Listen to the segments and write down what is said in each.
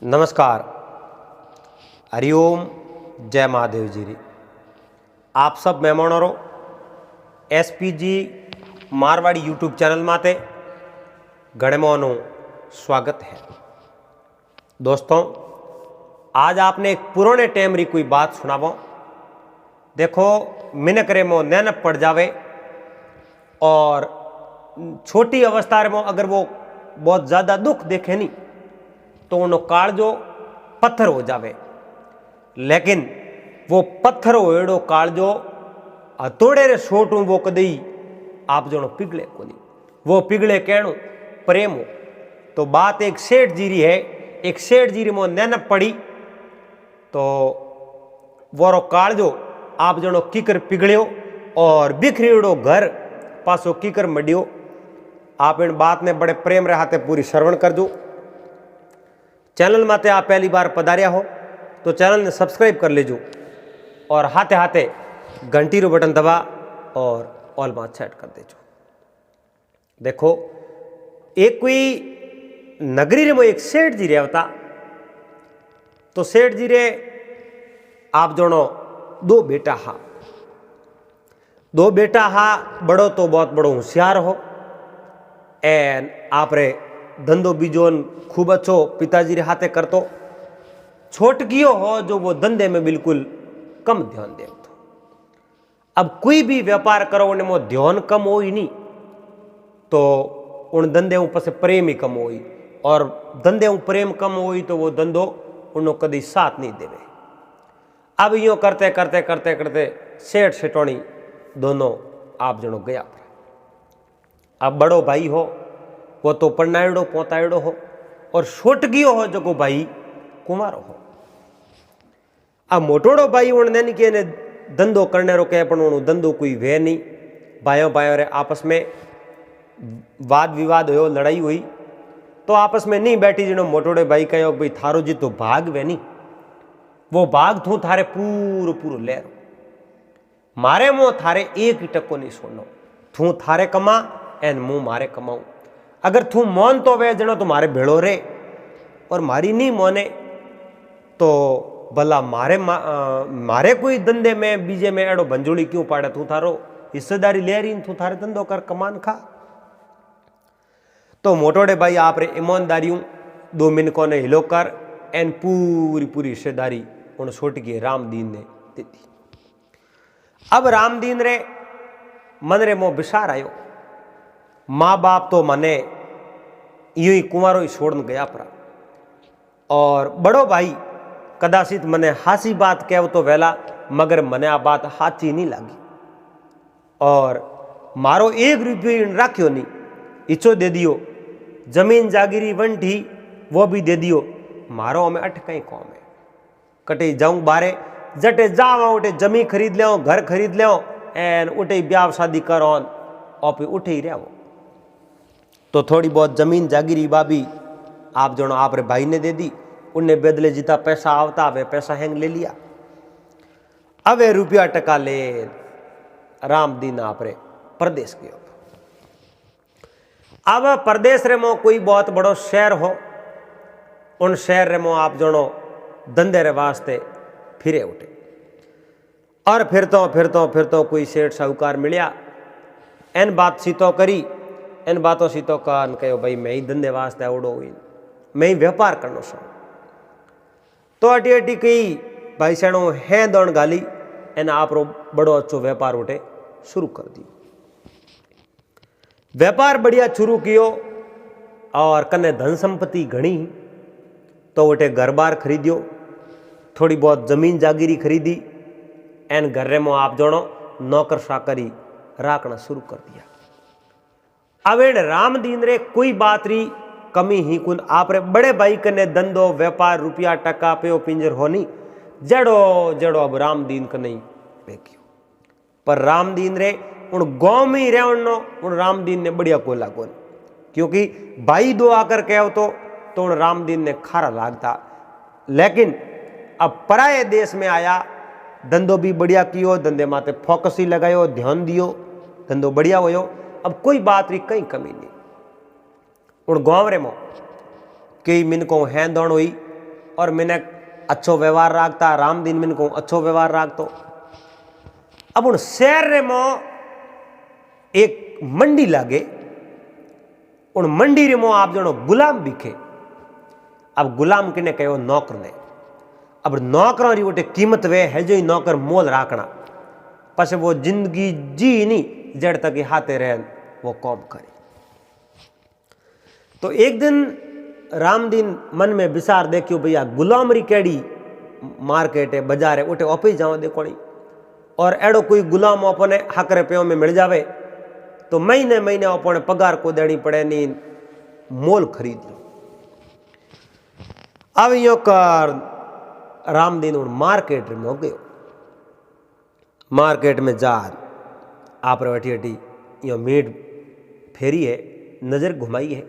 नमस्कार, हरिओम, जय महादेव जी री। आप सब मेहमानों एसपीजी मारवाड़ी यूट्यूब चैनल माते गणेमोनु स्वागत है। दोस्तों, आज आपने एक पुराने टाइम री कोई बात सुनावो। देखो, मिनक रे मो नैनप पड़ जावे और छोटी अवस्था में अगर वो बहुत ज़्यादा दुख देखे नहीं तो उन्हों कालजो पत्थर हो जावे। लेकिन वो पत्थर हो एड़ो कालजो हथोड़े रे छोटू वो कदी आप जनो पिघले को नहीं, वो पिघले कहणु प्रेम हो। तो बात एक सेठ जीरी है। एक सेठ जीरी मो नैनप पड़ी तो वो कालजो आप जनो कीकर पिघलियो और बिखरीड़ो घर पासो कीकर मडियो। आप इन बात ने बड़े प्रेम रे हाथे पूरी श्रवण करजो। चैनल माते आप पहली बार पधारिया हो तो चैनल ने सब्सक्राइब कर लीजो और हाथे हाथे घंटी रो बटन दबा और ऑल में सेट कर देजो। देखो, एक कोई नगरी रे में एक सेठ जी रहता। तो सेठ जी रे आप जोनो दो बेटा हा। बड़ो तो बहुत बड़ो होशियार हो एन आप रे धंधो बीजोन खूब अच्छो पिताजी रे हाथे करतो। छोटकियो हो जो वो धंधे में बिल्कुल कम ध्यान दे। अब कोई भी व्यापार करो उन्हें मो ध्यान कम हो ही नहीं तो उन धंधे ऊपर से प्रेम ही कम हो, और धंधे ऊ प्रेम कम हो तो वो धंधो उन्हों कभी साथ नहीं देवे। अब यूँ करते करते करते करते सेठ सेठोनी दोनों आप जनो गया। अब बड़ो भाई हो वो तो पढ़नाएड़ो पोताएड़ो हो और छोटगियो हो जो भाई कुमारो हो। अब मोटोड़ो भाई उन्हें नहीं कि धंधो करने रो कहे पण धंधो कोई वे नहीं। भाइयों भाइयों रे आपस में वाद विवाद हो, लड़ाई हुई तो आपस में नहीं बैठी जिनो मोटोड़े भाई कहो भाई थारो जी तो भाग वे नहीं, वो भाग थू थारे पूरो पूरो ले रो। मारे मो थारे एक ही टक्को नहीं छोड़नो। थू थारे कमा एन मुँह मारे कमाऊं। अगर थू मौन तो वे जनो तो मारे भेड़ो रे और मारी नहीं मोने तो भला मारे कोई धंधे में बीजे में एड़ो भंजोड़ी क्यों पाड़े। तू थारो हिस्सेदारी ले रही, तू थारे धंधो कर कमान खा। तो मोटोड़े भाई आप रे ईमानदारियों दो मिनकों ने हिलो कर एन पूरी पूरी हिस्सेदारी उन छोटी की रामदीन ने दी थी। अब रामदीन रे मन रे मो विचार आयो, माँ बाप तो मने यूं ही कुंवारो ही छोड़न गया परा और बड़ो भाई कदाचित मने हासी बात कह तो वेला, मगर मने आ बात हाची नहीं लगी और मारो एक रुपये राख्यो नहीं, इचो दे दियो। जमीन जागीरी वंठी वो भी दे दियो। मारो हमें अट कहीं कौम है कटे जाऊं बारे जटे जाओ उठे जमीन खरीद ले, घर खरीद ले एन उठे ब्याह शादी कर और उठे ही रहो। तो थोड़ी बहुत जमीन जागीरी बाबी आप जनो आप रे भाई ने दे दी। उन्हें बदले जितना पैसा आवता वे पैसा हैंग ले लिया। अब रुपया टका ले रामदीन आप रे प्रदेश के। अब प्रदेश रे मो कोई बहुत बड़ो शहर हो, उन शहर रे मो आप जनो धंधे रे वास्ते फिरे उठे और फिर तो कोई सेठ साहूकार मिलिया। एन बात सीतो करी, इन बातों सी तो कान कहो भाई मैं ही धंधे वास्ते आवड़ो हुई, मैं ही व्यापार करनो सो। तो अटी अटी कई भाई सेणो है दौड़ गाली एन आप रो बड़ो अच्छो व्यापार उठे शुरू कर दी। व्यापार बढ़िया शुरू कियो और कने धन संपत्ति घनी तो उठे घर बार खरीदियो, थोड़ी बहुत जमीन जागीरी खरीदी एन घर में आप जोड़ो नौकर साकरी राखना शुरू कर दिया। अब इन रामदीन रे कोई बात री कमी ही कुन आप रे बड़े भाई कने धंधो व्यापार रुपया टका पे पिंजर होनी जड़ो जड़ो अब रामदीन का नहीं बेकियो। पर रामदीन रे उन गांव में ही रहो उन रामदीन ने बढ़िया को लागो, क्योंकि भाई दो आकर कहो तो उन रामदीन ने खारा लागता। लेकिन अब पराये देश में आया, धंधो भी बढ़िया कियो, धंधे माते फोकस ही लगायो, ध्यान दियो, धंधो बढ़िया होयो। अब कोई बात री कहीं कमी नहीं। उन गांव रे मो कई मिनकों हैं दौड़ हुई और मिनक अच्छो व्यवहार राखता। रामदीन मिन को अच्छो व्यवहार राखतो। अब उन शहर में एक मंडी लागे। उन मंडी रे मो आप जनो गुलाम बिखे। अब गुलाम किने कहो नौकर ने। अब नौकर री उठे कीमत वे है जो नौकर मोल राखना पछ वो जिंदगी जी नहीं जड़ तक हाथे रह वो कौम करे। तो एक दिन रामदीन मन में विचार देखियो भैया गुलाम री केड़ी मार्केट है बाजार है उठे ऑफिस जाओ देखो नहीं और एड़ो कोई गुलाम अपने हक रुपयों में मिल जावे तो महीने महीने अपने पगार को देनी पड़े नहीं मोल खरीद लो। अब यो कर रामदीन मार्केट में हो गयो। मार्केट में जा आप वठी वठी यो मीट फेरी है नजर घुमाई है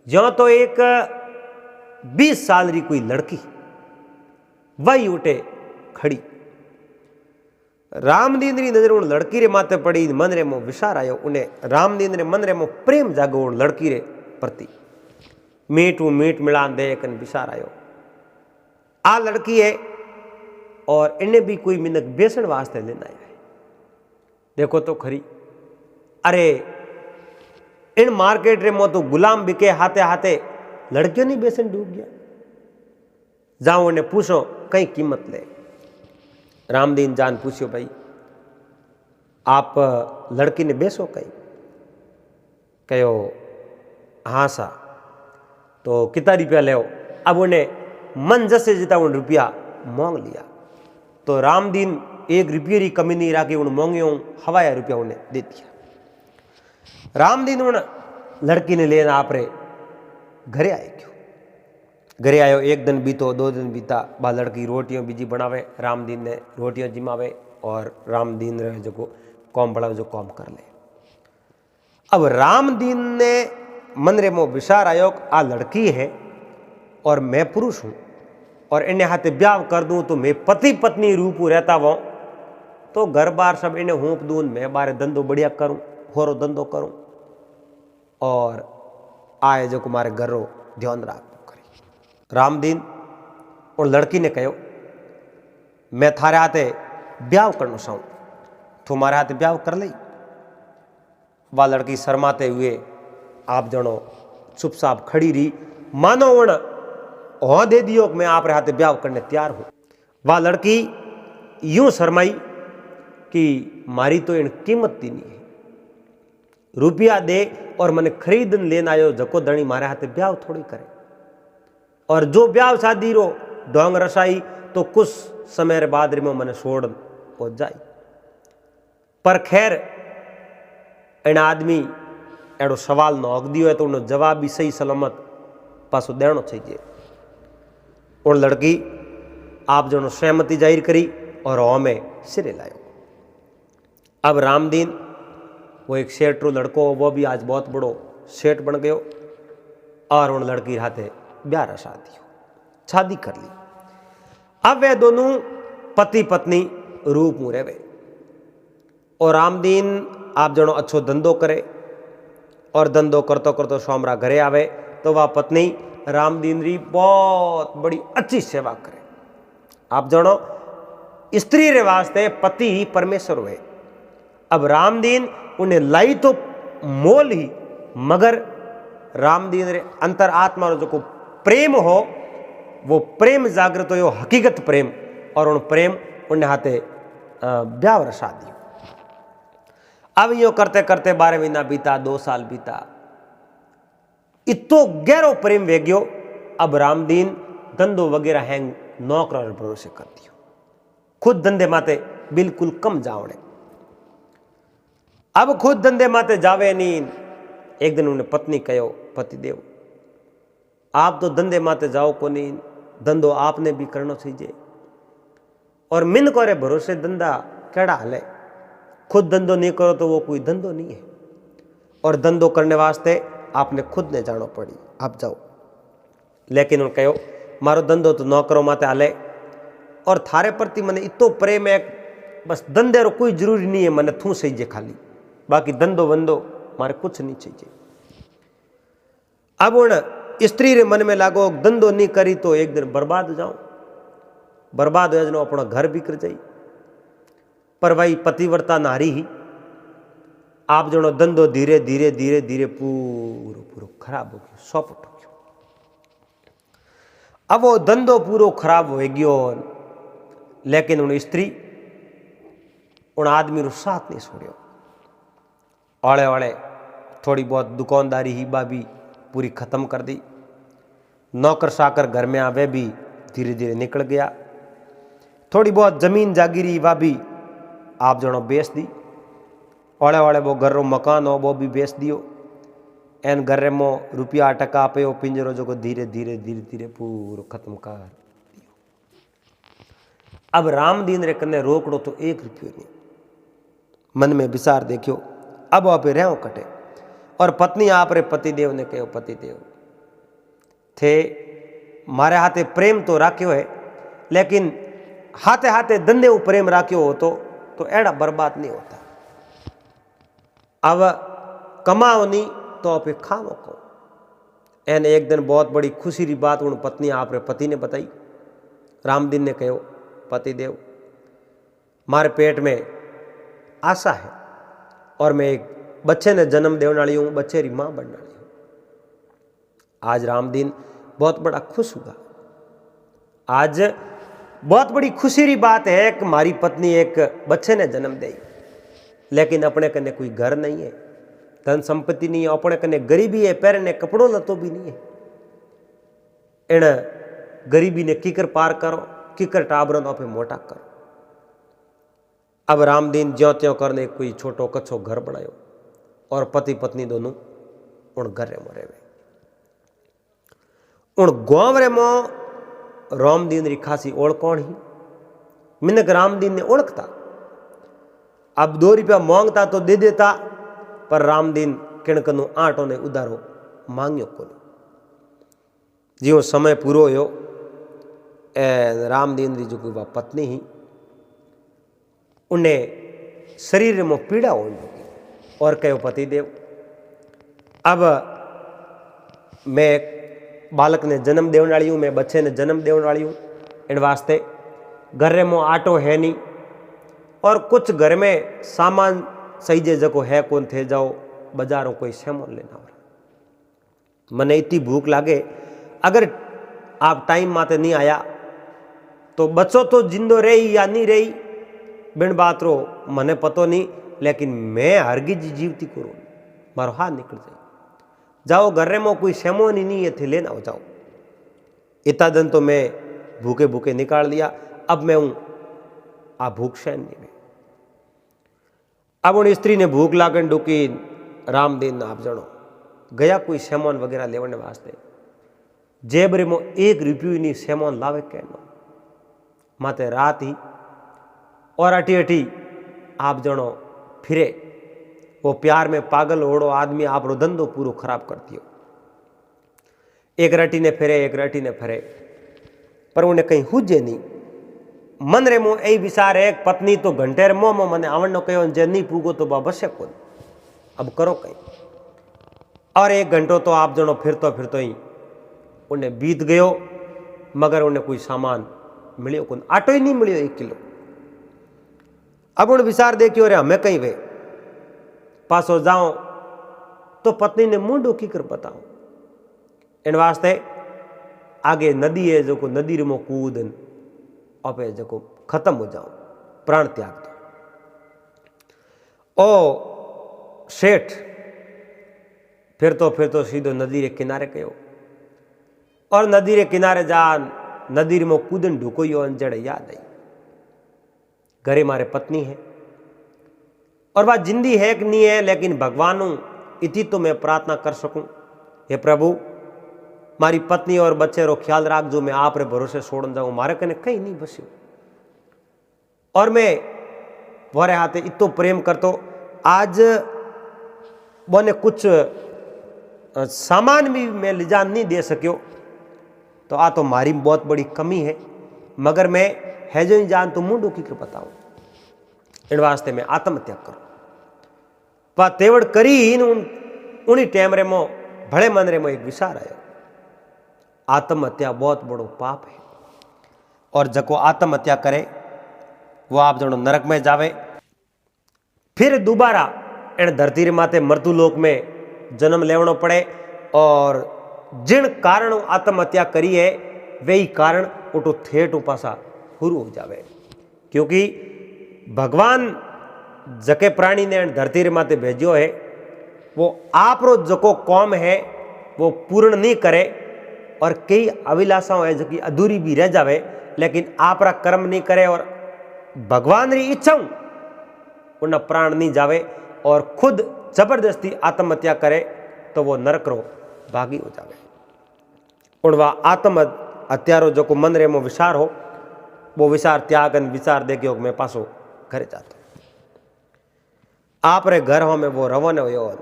जो तो एक 20 साल री कोई लड़की वही उठे खड़ी। रामदीन री नजर उन लड़की रे माथे पड़ी। मन रे मो विचार आयो उन्हें रामदीन रे मन रे मो प्रेम जागो उन लड़की रे प्रति। मीट मिलान दे कन विचार आयो आ लड़की है और इन्हें भी कोई मिनक बेसन वास्ते लेना है। देखो तो खरी अरे इन मार्केट रे मो तो गुलाम बिके हाथे हाथे लड़कियों नहीं बेसन डूब गया। जाओ उन्हें पूछो कई कीमत ले। रामदीन जान पूछो भाई आप लड़की ने बेसो कई कहो हाँ सा तो कितना रुपया ले। अब उन्हें मन जैसे जिता उन रुपया मांग लिया तो रामदीन 1 रुपये री कमी नहीं राखी उन मांगियों हवाया रुपया उन्हें दे दिया। रामदीन उन लड़की ने लेना आप रे घरे आए। क्यों घरे आयो 1 दिन बीतो 2 दिन बीता बा लड़की रोटियों बीजी बनावे। रामदीन ने रोटियों जिमावे और रामदीन रे जो कौम बढ़ावे जो कौम कर ले। अब रामदीन ने मन रे मो विचार आयो आ लड़की है और मैं पुरुष हूं और इन्हें हाथे ब्याह कर दूं तो मैं पति पत्नी रूप रहता वो तो घर बार सब इन्हें होप दूं मैं बारे धंधो बढ़िया करूं होरो धंधो करूं और आए जो कुमारे घर रो ध्यान राख करी। रामदीन और लड़की ने कहो मैं थारे हाथे ब्याह करना चाहूं तुम्हारे हाथे ब्याह कर ली। वह लड़की शर्माते हुए आप जनो चुपचाप खड़ी रही मानो उन हाँ दे दियो मैं आप हाथे ब्याह करने तैयार हूं। वह लड़की यूं शर्माई कि मारी तो इन कीमत ही नहीं है रुपया दे और मैंने खरीदन लेना आयो जको धनी मारे हाथे ब्याह थोड़ी करे और जो ब्याह शादी रो डोंग रसाई तो कुछ समय बाद में मैंने छोड़ हो जाए। पर खैर इन आदमी एड़ो सवाल नोक दियो है तो उन्हें जवाब भी सही सलामत पासो देना चाहिए। और लड़की आप जो सहमति जाहिर करी और हमें सिरे लायो। अब रामदीन वो एक सेठ रो लड़को वो भी आज बहुत बड़ो सेठ बन गयो और उन लड़की हाथे ब्याह शादी कर ली। अब वे दोनों पति पत्नी रूप में रहे और रामदीन आप जनो अच्छो धंधो करे और धंधो करतो करतो सोमरा घरे आवे तो वह पत्नी रामदीन री बहुत बड़ी अच्छी सेवा करे। आप जानो स्त्री रे वास्ते पति ही परमेश्वर हुए। अब रामदीन उन्हें लाई तो मोल ही मगर रामदीन रे अंतर आत्मा रो जो प्रेम हो वो प्रेम जागृत हो हकीकत प्रेम और उन प्रेम उन्हें हाथे ब्याह रसा दियो। अब यो करते करते 12 महीना बीता 2 साल बीता इतो गहरो प्रेम वे गयो। अब रामदीन धंधो वगैरह हैंग नौकर भरोसे कर दियो खुद धंधे माते बिल्कुल कम जावड़े। अब खुद धंधे माते जावे नहीं। एक दिन उन्हें पत्नी कहो पति देव आप तो धंधे माते जाओ को नहीं धंधो आपने भी करना चाहिए और मिन को रे भरोसे धंधा केड़ा हले। खुद धंधो नहीं करो तो वो कोई धंधो नहीं है और धंधो करने वास्ते आपने खुद ने जानो पड़ी आप जाओ। लेकिन उन कहो मारो धंधो तो नौकरों माते हाले और थारे प्रति मने इतो प्रेम है बस धंधे रो कोई जरूरी नहीं है मने थू सही जे खाली बाकी धंधो वंधो मारे कुछ नहीं चाहिए। अब उन स्त्री रे मन में लागो धंधो नहीं करी तो एक दिन बर्बाद हो जाऊं, बर्बाद हो जाओ, अपना घर बिखर जाई। पर भाई पतिव्रता नारी ही आप जनो धंधो धीरे धीरे धीरे धीरे पूरो पूरो खराब हो गयो, सौपट हो गयो। अब वो धंधो पूरो खराब हो गयो, लेकिन उन स्त्री उन आदमी रो साथ नहीं छोड़ियो। आले वाले थोड़ी बहुत दुकानदारी ही बाबी पूरी खत्म कर दी। नौकर साकर घर में आवे भी धीरे धीरे निकल गया। थोड़ी बहुत जमीन जागीरी वा भी आप जनो बेच दी। ओले वाले वो घर रो मकान हो वो भी बेच दियो। एन घर में रुपया टका पे पिंजरो जो धीरे धीरे धीरे धीरे पूरो खत्म कर दियो। अब रामदीन रे कने रोकड़ो तो 1 रुपयो नहीं। मन में विचार देखियो, अब आप रहो कटे। और पत्नी आप रे पतिदेव ने कहो, पतिदेव थे मारे हाथे प्रेम तो राख्यो है, लेकिन हाथे हाथे धंधे उ प्रेम राख्यो हो तो एड़ा बर्बाद नहीं होता। अब कमाओ नहीं तो आप खाओ को। एन एक दिन बहुत बड़ी खुशी की बात उन पत्नी आप रे पति ने बताई। रामदीन ने कहो, पतिदेव मारे पेट में आशा है और मैं एक बच्चे ने जन्म देने वाली हूँ, बच्चे री माँ बनने वाली हूँ। आज रामदीन बहुत बड़ा खुश हुआ। आज बहुत बड़ी खुशी की बात है कि हमारी पत्नी एक बच्चे ने जन्म दे, लेकिन अपने कने कोई घर नहीं है, धन संपत्ति नहीं है, अपने कने गरीबी है, पहनने कपड़ों लतो भी नहीं है। इन गरीबी ने किकर पार करो, किकर टाबरों पे मोटा करो। अब रामदीन ज्यों त्यों करने कोई छोटो कच्छो घर बनायो और पति पत्नी दोनों उन घर में रहे। उन गांव रे में रामदीन री खासी ओळखोण ही। मिनक रामदीन ने ओळखता। अब 2 रुपया मांगता तो दे देता, पर रामदीन किणकनु आटो ने उधारो मांगियो कोनी। जियो समय पूरो होयो, रामदीन री जो पत्नी ही उन्हें शरीर में पीड़ा होने लगी और कहो, पतिदेव अब मैं बालक ने जन्म देने वाली हूँ, मैं बच्चे ने जन्म देने वाली हूँ। इन वास्ते घर में आटो है नहीं और कुछ घर में सामान सही जे जको है कौन थे जाओ बाजारों कोई सामान लेना हो। मने इतनी भूख लागे, अगर आप टाइम माते नहीं आया तो बच्चों तो जिंदो रही या नहीं रही बिन बात रो मने पतो नहीं, लेकिन मैं हरगिज जीवती करूँ, मारो हाथ निकल जाए। जाओ घर में कोई सेमोन ही नहीं है थे लेना हो जाओ। इतना दिन तो मैं भूखे भूखे निकाल दिया, अब मैं हूं आ भूख सहन नहीं में। अब उन स्त्री ने भूख लागन डूकी। रामदीन आप जनो गया कोई सेमोन वगैरह लेवने वास्ते। जेब में 1 रुपयो नहीं सेमोन लावे कहनो। माते रात ही और अटी अटी आप जनो फिरे। वो प्यार में पागल होड़ो आदमी आप रो धंधो पूरो खराब कर दियो। एक रटी ने फिरे, एक रटी ने फिरे, पर उन्हें कहीं हुजे नहीं। मन रे मुँह यही विचार है, पत्नी तो घंटे मोह मो मने आवण कहो जे नहीं पूगो तो बा बसे को। अब करो कहीं। और 1 घंटो तो आप जनो फिरतो फिरतो ही उन्हें बीत गयो, मगर उन्हें कोई सामान मिलियो को। आटो ही नहीं मिलियो 1 किलो। अब उन्हें विचार देखियो, अरे हमें कहीं वे पासो जाओ तो पत्नी ने मुंह डोकी कर बताओ। इन वास्ते आगे नदी है जो को नदी में कूद अपे जो खत्म हो जाओ, प्राण त्याग दो। ओ सेठ फिर तो सीधो नदी रे किनारे कहो और नदी रे किनारे जा नदी में कूदन ढुकोयो जड़े याद आई घरे मारे पत्नी है और बात जिंदी है कि नहीं है, लेकिन भगवान इतनी तो मैं प्रार्थना कर सकूं, हे प्रभु मारी पत्नी और बच्चे रो ख्याल राख जो मैं आप रे भरोसे छोड़न जाऊं, मारे कने कहीं नहीं बस्यो। और मैं वारे हाथे इतो प्रेम करतो। आज बोने कुछ सामान भी मैं लिजान नहीं दे सकियो, तो आ तो मारी बहुत बड़ी कमी है, मगर मैं है जो ही जान तो मुंडो की कृपा बताऊं। इन वास्ते मैं आत्महत्या करूं। पा तेवड़ करी उन्हीं टाइम रे मो भले मन रे मो एक विचार आयो। आत्महत्या बहुत बड़ो पाप है। और जको आत्महत्या करे वो आप जनो नरक में जावे, फिर दोबारा इन धरती रे माथे मृत्यु लोक में जन्म लेवनो पड़े। और जिन कारण आत्महत्या करी है वही कारण उठो ठेठ पासा हुरु हो जावे। क्योंकि भगवान जके प्राणी ने धरती रे माथे भेजो है वो आप रो जको कौम है वो पूर्ण नहीं करे, और कई अभिलाषाओं है जो अधूरी भी रह जावे, लेकिन आपरा कर्म नहीं करे और भगवान री इच्छाओं उन प्राण नहीं जावे और खुद जबरदस्ती आत्महत्या करे तो वो नरक रो भागी हो जावे। और वह आत्महत्या रो जो मन रे मो विचार हो वो विचार त्याग विचार दे के मैं पासो घरे जातो। आप रे घर हो में वो रवन हो,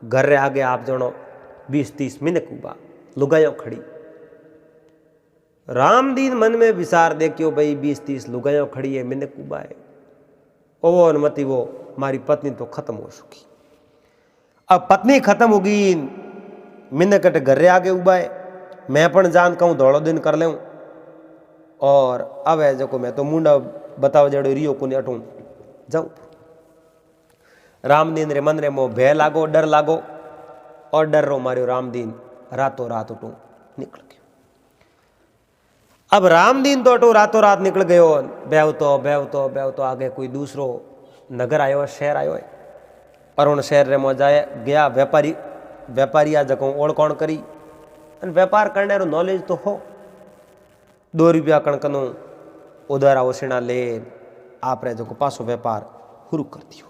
घर रे आगे आप जनो 20-30 मिनट उबा लुगायो खड़ी। रामदीन मन में विचार देखियो भाई 20-30 लुगायो खड़ी है, मिनक उबा है, ओ अनुमति वो मारी पत्नी तो खत्म हो चुकी। अब पत्नी खत्म होगी, मिनकट घर रे आगे उबा है, मैं पण जान कहूँ दौड़ो दिन कर ले। और अब है जो मैं तो मुंडा बताओ जड़ो रियो को अठू जाऊं। रामदीन रे मन रे मो भय लागो, डर लागो, और डर रो मारियो रामदीन रातों रात उठू निकल गयो। अब रामदीन तो अटो रातों रात निकल गयो, बेवतो आगे कोई दूसरो नगर आयो है, शहर आयो है, और उन शहर रे मो जाए गया व्यापारी जको ओळखोण करी। व्यापार करने रो नॉलेज तो हो, 2 रुपया कणकनो उधारा ओसणा ले आप रे जो पासो व्यापार शुरू कर दियो।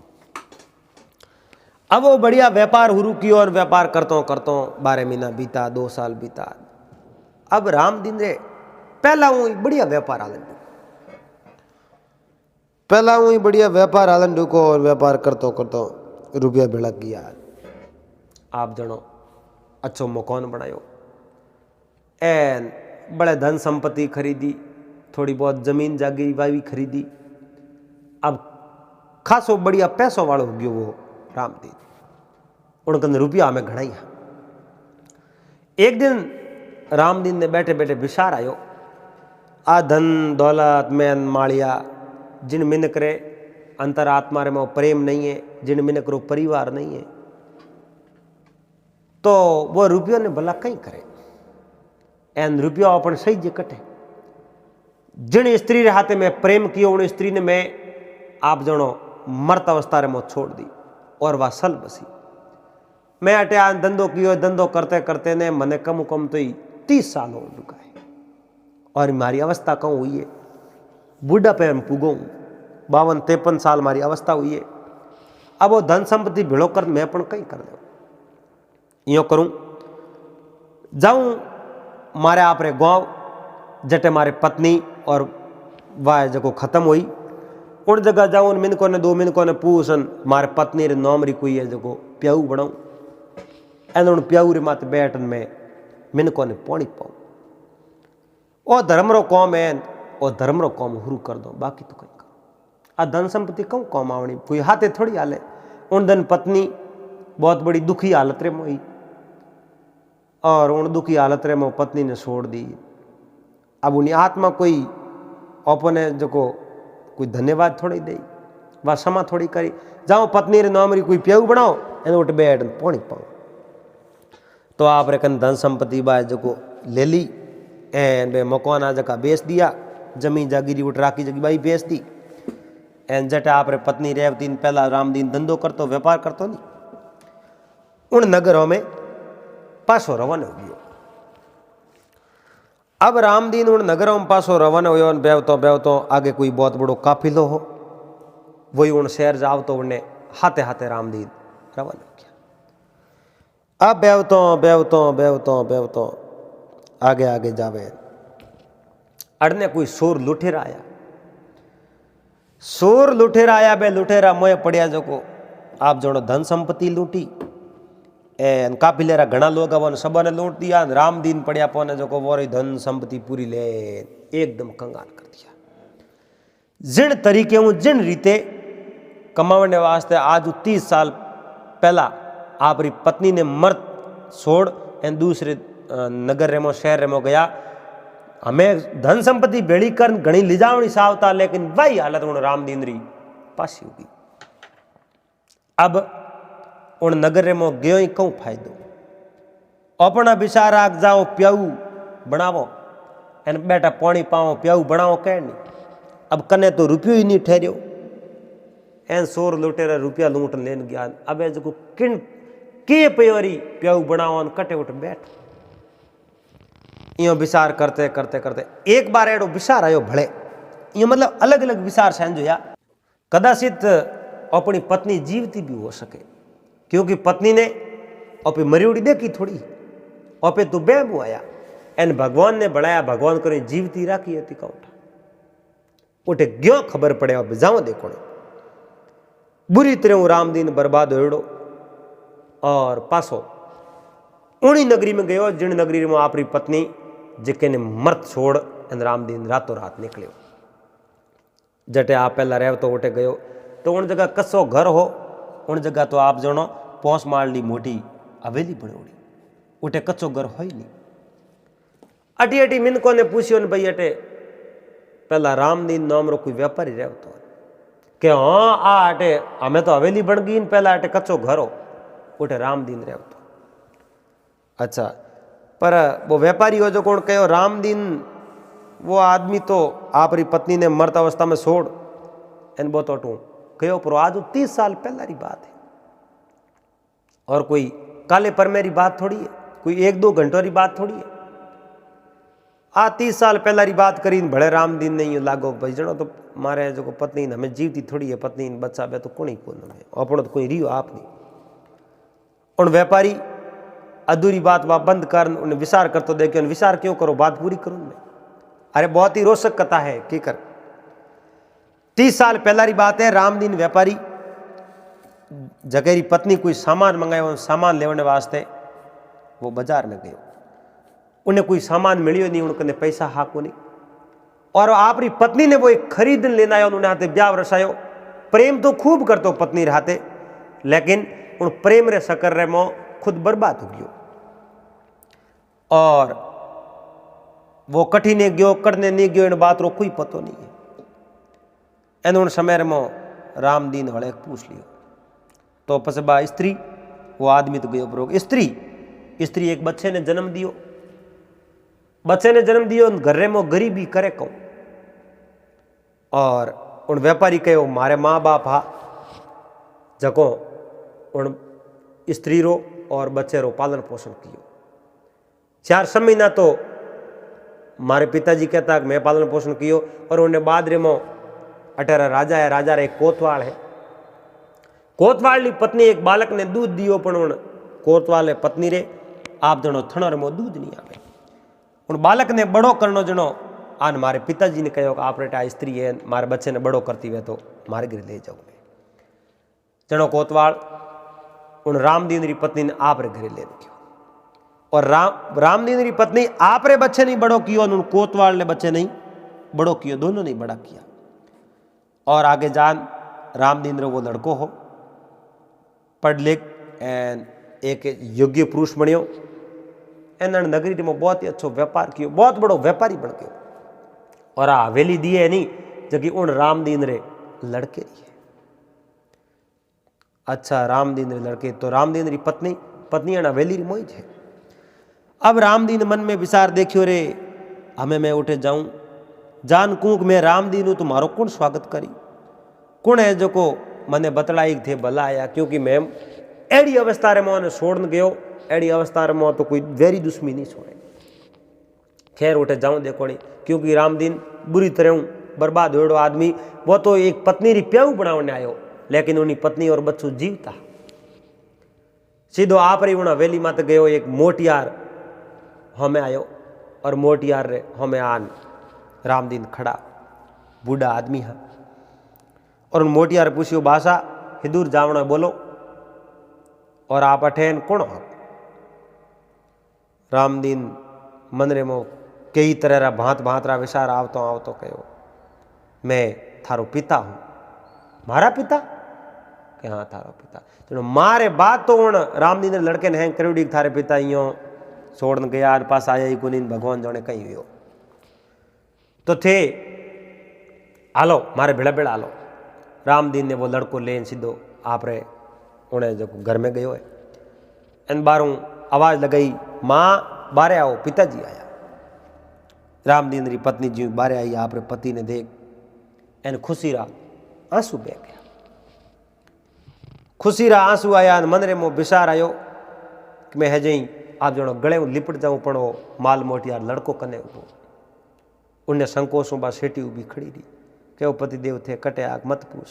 अब वो बढ़िया व्यापार शुरू कियो और व्यापार करतो 12 महीना बीता, 2 साल बीता। अब रामदीन रे पहला वो बढ़िया व्यापार आलन ढूको और व्यापार करतो रुपया भिड़क गया। आप जनो अच्छो मकान बनायो, एन बड़े धन संपत्ति खरीदी, थोड़ी बहुत जमीन जागीरी भी खरीदी। अब खासो बढ़िया पैसों वालों हो गयो वो रामदीन, उनके रुपया में घड़ा। एक दिन रामदीन ने बैठे बैठे विचार आयो, आ धन दौलत मैन मालिया जिन मिनक रे अंतरात्मा रे में प्रेम नहीं है, जिन मिनक रो परिवार नहीं है, तो वो रुपयों ने भला कहीं करे। एन रुपया अपन सही जे कटे। जिन स्त्री रे हाथे में प्रेम कियो उन स्त्री ने मैं आप जनो मर्त अवस्था रे मो छोड़ दी और वह सल बसी। मैं अटे आ धंधो कियो, धंधो करते करते ने मने कम तो 30 साल हो चुका है, और मारी अवस्था कहूँ हुई है बुढ़ापे में पुगो 52-53 साल मारी अवस्था हुई है। अब वो धन संपत्ति भिड़ो कर मैं पण कहीं कर दो, यो करूं जाऊं मारे आप रे गाँव जटे मारे पत्नी और वह जगह खत्म हुई, उन जगह जाऊं उन मिनकों ने 2 मिनकों ने पूछन मारे पत्नी रे नौमरी कोई है जगह प्याऊ बनाऊं, एन उन प्याऊ रे माते बैठन में मिनकों ने पानी पाऊं। ओ धर्म रो कौम है, ओ धर्म रो कौम हुरू कर दो, बाकी तो कहीं करो। आ धन संपत्ति कहूँ कौम आवनी, कोई हाथे थोड़ी हाले। उन दिन पत्नी बहुत बड़ी दुखी हालत रे मोई, और उन दुखी हालत रे मो पत्नी ने छोड़ दी। अब उन्हें आत्मा कोई अपने जो कोई धन्यवाद थोड़ी दे, वह क्षमा थोड़ी करी। जाओ पत्नी रे नौमरी कोई प्याऊ बनाओ, एन उठ बैठ पानी पाओ। तो आप रे कन धन संपत्ति बा जो ले ली, एन बे मकान आ जगह बेच दिया, जमीन जागीरी उठ राखी जगह बाई बेच दी। एन जटे आप रे पत्नी रेवती पहला रामदीन धंधो करतो व्यापार करतो नहीं, उन नगरों में पासो रवन हो गयो। अब रामदीन उन नगरों में पासो रवन हो, बेवतो आगे कोई बहुत बड़ो काफिलो हो, वही उन शहर जाओ तो उन्हें हाथे हाथे रामदीन रवन हो गया। अब बेवतो आगे आगे जावे, अड़ने कोई सोर लुठेरा आया। बे लुठेरा मोए पड़िया जो को आप जोड़ो धन संपत्ति लूटी, एन काफिलेरा घना लोग अब सबने लूट दिया। रामदीन पड़िया पौने जो को वो धन संपत्ति पूरी ले एकदम कंगाल कर दिया। जिन तरीके हूँ जिन रीते कमाने वास्ते आज 30 साल पहला आपरी पत्नी ने मर्द छोड़ एन दूसरे नगर रेमो शहर रेमो गया, हमें धन संपत्ति भेड़ी कर घनी लिजावनी सावता, लेकिन वही हालत उन रामदीन री पासी होगी। अब उन नगर रेमो गयो ही कहूं फायदो, अपना विचार आग जाओ प्याऊ बनावो एन बेटा पानी पाओ प्याऊ बनाओ कह नहीं। अब कने तो रुपयो ही नहीं ठहरियो, एन 100 लुटेरा रुपया लूट लेन गया। अब जो किन के प्योरी प्याऊ बनाओ कटे उठ बैठ। यो विचार करते करते करते एक बार एडो विचार आयो भले, यो मतलब अलग अलग विचार समझोया। कदाचित अपनी पत्नी जीवती भी हो सके, क्योंकि पत्नी ने अपनी मरियोड़ी देखी थोड़ी, अपे तो बेबू आया एन भगवान ने बढ़ाया, भगवान करे जीवती राखी थी कौठा उठे क्यों खबर पड़े। अब जाओ देखो बुरी तरह रामदीन बर्बाद होड़ो और पासो उनी नगरी में गयो जिन नगरी में आपरी पत्नी जिके ने मर्द छोड़ एन रामदीन रातों रात निकलियो। जटे आप पहला रह तो उठे गयो तो उन जगह कस्सो घर हो, उन जगह तो आप जनो पोस मारली मोटी हवेली बनोड़ी, उठे कच्चो घर हो ही नहीं। अटी अटी मिनकों ने पूछियो ने भाई अटे पहला रामदीन नाम रो कोई व्यापारी रहतो के हाँ आ अटे हमें तो हवेली बन गई, पहला अटे कच्चो घर हो, उठे रामदीन रहतो। अच्छा, पर वो व्यापारी हो जो कौन कहो रामदीन वो आदमी तो आपरी पत्नी ने मर्द अवस्था में छोड़ एन बोतो टू कहो, पर आज 30 साल पहला री बात है और कोई काले पर मेरी बात थोड़ी है, कोई 1-2 घंटों की बात थोड़ी है। आ 30 साल पहला री बात करी भले रामदीन नहीं लागो भाई जनो तो मारे जो पत्नी हमें जीवती थोड़ी है, पत्नी बच्चा बे तो कोई कौन हमें अपनो तो कोई रियो आप नहीं। उन व्यापारी अधूरी बात वह बंद कर उन्हें विचार कर तो देखे, विचार क्यों करो, बात पूरी करो मैं। अरे बहुत ही रोचक कथा है की कर। 30 साल पहला री बात है, रामदीन व्यापारी जगेरी पत्नी कोई सामान मंगायो, सामान लेने वास्ते वो बाजार में गयो, उन्हें कोई सामान मिलियो नहीं, उनके पैसा हाको नहीं, और आपरी पत्नी ने वो एक खरीद लेना आयो, उन्होंने हाथे ब्याह रसायो। प्रेम तो खूब करतो पत्नी रहते, लेकिन उन प्रेम रे शकर रे मो खुद बर्बाद हो गयो और वो कठिने गयो करने नहीं गयो, इन बात रो कोई पतो नहीं है। एन उन समय मो रामदीन हड़े पूछ लियो तो पसे बा स्त्री वो आदमी तो गयो बरोग स्त्री एक बच्चे ने जन्म दियो, बच्चे ने जन्म दियो घर में गरीबी करे कहूं, और उन व्यापारी कहो मारे माँ बाप हा जको उन स्त्री रो और बच्चे रो पालन पोषण कियो। 4 महीना तो मारे पिताजी कहता मैं पालन पोषण कियो, और उन्हें बाद रे मो अठारा राजा है, राजा रे एक कोतवाल है, कोतवाल री पत्नी एक बालक ने दूध दियो, पण उन कोतवाल पत्नी रे आप जनो थणो रे मो दूध नहीं आवे। उन बालक ने बड़ो करनो जनो आन मारे पिताजी ने कहो कि आप रेटा स्त्री है मारे बच्चे ने बड़ो करती हुए तो मारे घर ले जाओ। जनो कोतवाल उन रामदीन री पत्नी ने आप रे घरे ले गयो, और रामदीन री पत्नी आप रे बच्चे नहीं बड़ो कियो, उन कोतवाल ने बच्चे नहीं बड़ो कियो, दोनों नहीं बड़ा किया। और आगे जान रामदीन रो वो लड़को हो पढ़ लिख एंड एक योग्य पुरुष बनियो, एन नगरी में बहुत ही अच्छो व्यापार कियो, बहुत बड़ो व्यापारी बन गयो। और आ हवेली दिए नहीं जबकि उन रामदीन रे लड़के री है। अच्छा, रामदीन रे लड़के तो रामदीन री पत्नी हवेली री मोई है। अब रामदीन मन में विचार देखियो रे हमें मैं उठे जाऊं जान कूक मैं रामदीन हूं तो मारो कौन स्वागत करी, कौन है जो को मने बतलाई थे भला आया, क्योंकि मैं एड़ी अवस्था रे मोने छोड़न गयो, एड़ी अवस्था रे मो तो कोई वेरी दुश्मनी नहीं छोड़े। खैर उठे जाऊं देखो नहीं, क्योंकि रामदीन बुरी तरह बर्बाद होड़ो आदमी, वो तो एक पत्नी री प्याऊ बनाने आयो, लेकिन उन्हीं पत्नी और बच्चों जीवता। सीधो आप री उन हवेली मत गयो, एक मोटियार हमें आयो, और मोटियार रे हमें आन रामदीन खड़ा बूढ़ा आदमी है, और उन मोटियार पूछियो भाषा हिदूर जावणो बोलो, और आप अठेन कौन हो। रामदीन मन रे मो कई तरह रा भांत रा विचार आवतो कहो मैं थारो पिता हूं। मारा पिता के हाँ थारो पिता, तो मारे बात तो उन रामदीन रे लड़के ने करोड़ी थारे पिता यो छोड़न गया और पास आया ही कोनी भगवान जाने कहीं हो तो थे हालो मारे भेड़ा भेड़ा हालो। रामदीन ने वो लड़को लेन सीधो आप रे उन्हें जो घर में गयो है इन बारों आवाज लगाई माँ बारे आओ। पिताजी आया। रामदीन री पत्नी जी बारे आई। आप रे पति ने देख एन खुशी रा आंसू बह गया। खुशी रा आंसू आया मन रे मो विचार आयो कि मैं हजई आप जणो गले लिपट जाऊं पण वो माल मोटियार लड़को कने उभो। उन्हें संकोचों बा सेठी उभी खड़ी रही कि वो पति देव थे कटे आग मत पूछ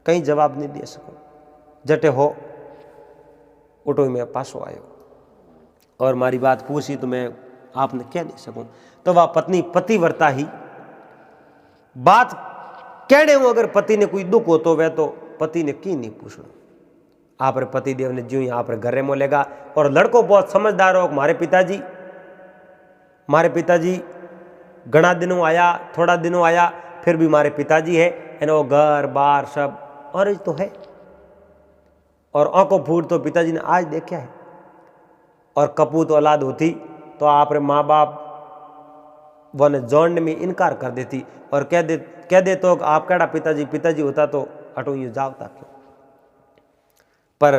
कहीं जवाब नहीं दे सकूं। जटे हो उठो में पासो आयो और मारी बात पूछी तो मैं आपने क्या दे सकूं। तो वह पत्नी पतिव्रता ही बात कहने हूं अगर पति ने कोई दुख हो तो वह तो पति ने की नहीं पूछना। आप रे पति देव ने ज्यों यहाँ पर घरे में लेगा और लड़को बहुत समझदार हो। मारे पिताजी घना दिनों आया थोड़ा दिनों आया फिर भी मारे पिताजी है एनो घर बार सब और तो है और आंखों फूट तो पिताजी ने आज देखा है। और कपूत औलाद होती तो आप रे माँ बाप वन जोड़ने में इनकार कर देती और कह दे तो आप कहड़ा पिताजी होता तो हटो यू जावता क्यों। पर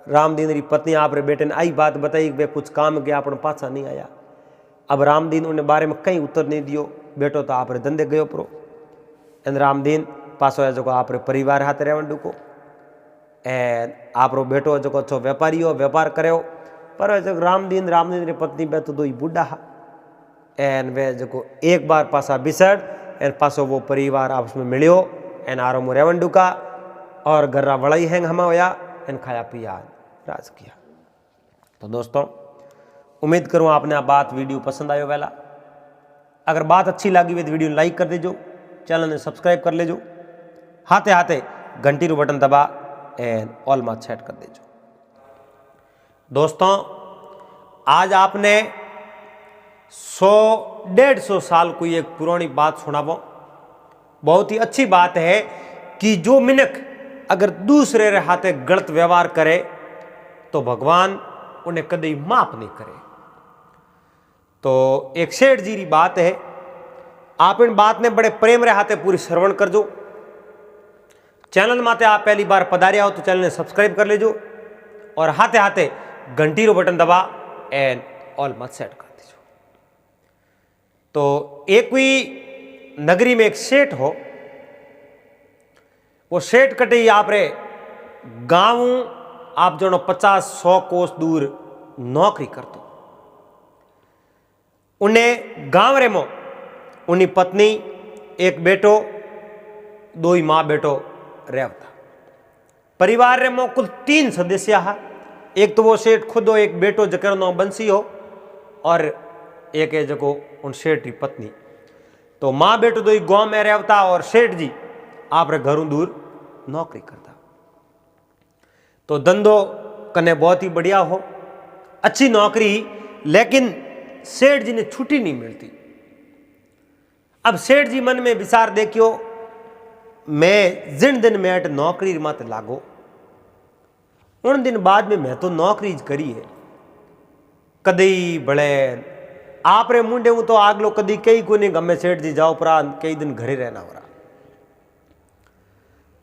रामदीन री पत्नी आप रे बेटे ने आई बात बताई वे कुछ काम गया अपन पाछा नहीं आया। अब रामदीन उन्हें बारे में कहीं उत्तर नहीं दियो। बेटो तो आप रे धंधे गयो परो एन रामदीन पासो है जो आप रे परिवार हाथ रहवन डूको एन आप रो बेटो जो छो व्यापारी हो व्यापार करो। पर जो रामदीन री पत्नी बे तो दो ही बूढ़ा हा एन वे जो एक बार पासा बिसड़ एन पासो वो परिवार आपस में मिलियो एन आरो मो रहवन डूका और गर्रा वड़ाई हैंग हमा होया एन खाया पिया राज किया। तो दोस्तों उम्मीद करूँ आपने आ बात वीडियो पसंद आयो वेला। अगर बात अच्छी लगी तो वीडियो लाइक कर देजो चैनल ने सब्सक्राइब कर लेजो हाथे हाथे घंटी रू बटन दबा एंड ऑल मात सेट कर देजो। दोस्तों आज आपने 100-150 साल कोई एक पुरानी बात सुनावो। बहुत ही अच्छी बात है कि जो मिनक अगर दूसरे रे हाथे गलत व्यवहार करे तो भगवान उन्हें कभी माफ नहीं करे। तो एक सेठ जी री बात है। आप इन बात ने बड़े प्रेम रे हाथे पूरी श्रवण कर जो। चैनल माते आप पहली बार पधारिया हो तो चैनल ने सब्सक्राइब कर लेजो और हाथे हाथे घंटी रो बटन दबा एंड ऑल मत सेट कर दीजो। तो एक कोई नगरी में एक सेठ हो। वो सेठ कटे आप रे गांव आप जो 50-100 कोस दूर नौकरी करते। उन्हें गांव रे मो उन्हीं पत्नी एक बेटो 2 ही माँ बेटो रहता। परिवार रे मो कुल 3 सदस्य हा। एक तो वो सेठ खुद हो एक बेटो जकर नाम बंसी हो और एक है जको उन सेठ की पत्नी। तो माँ बेटो 2 ही गांव में रहता और सेठ जी आप रे घरों दूर नौकरी करता। तो धंधो कने बहुत ही बढ़िया हो अच्छी नौकरी लेकिन सेठ जी ने छुट्टी नहीं मिलती। अब सेठ जी मन में विचार देखियो मैं जिन दिन में अट नौकरी मत लागो उन दिन बाद में मैं तो नौकरी करी है कदी बड़े आप रे मुंडे हूं तो आगलो कदी कई को नहीं गमे सेठ जी जाओ परा कई दिन घरे रहना हो रहा।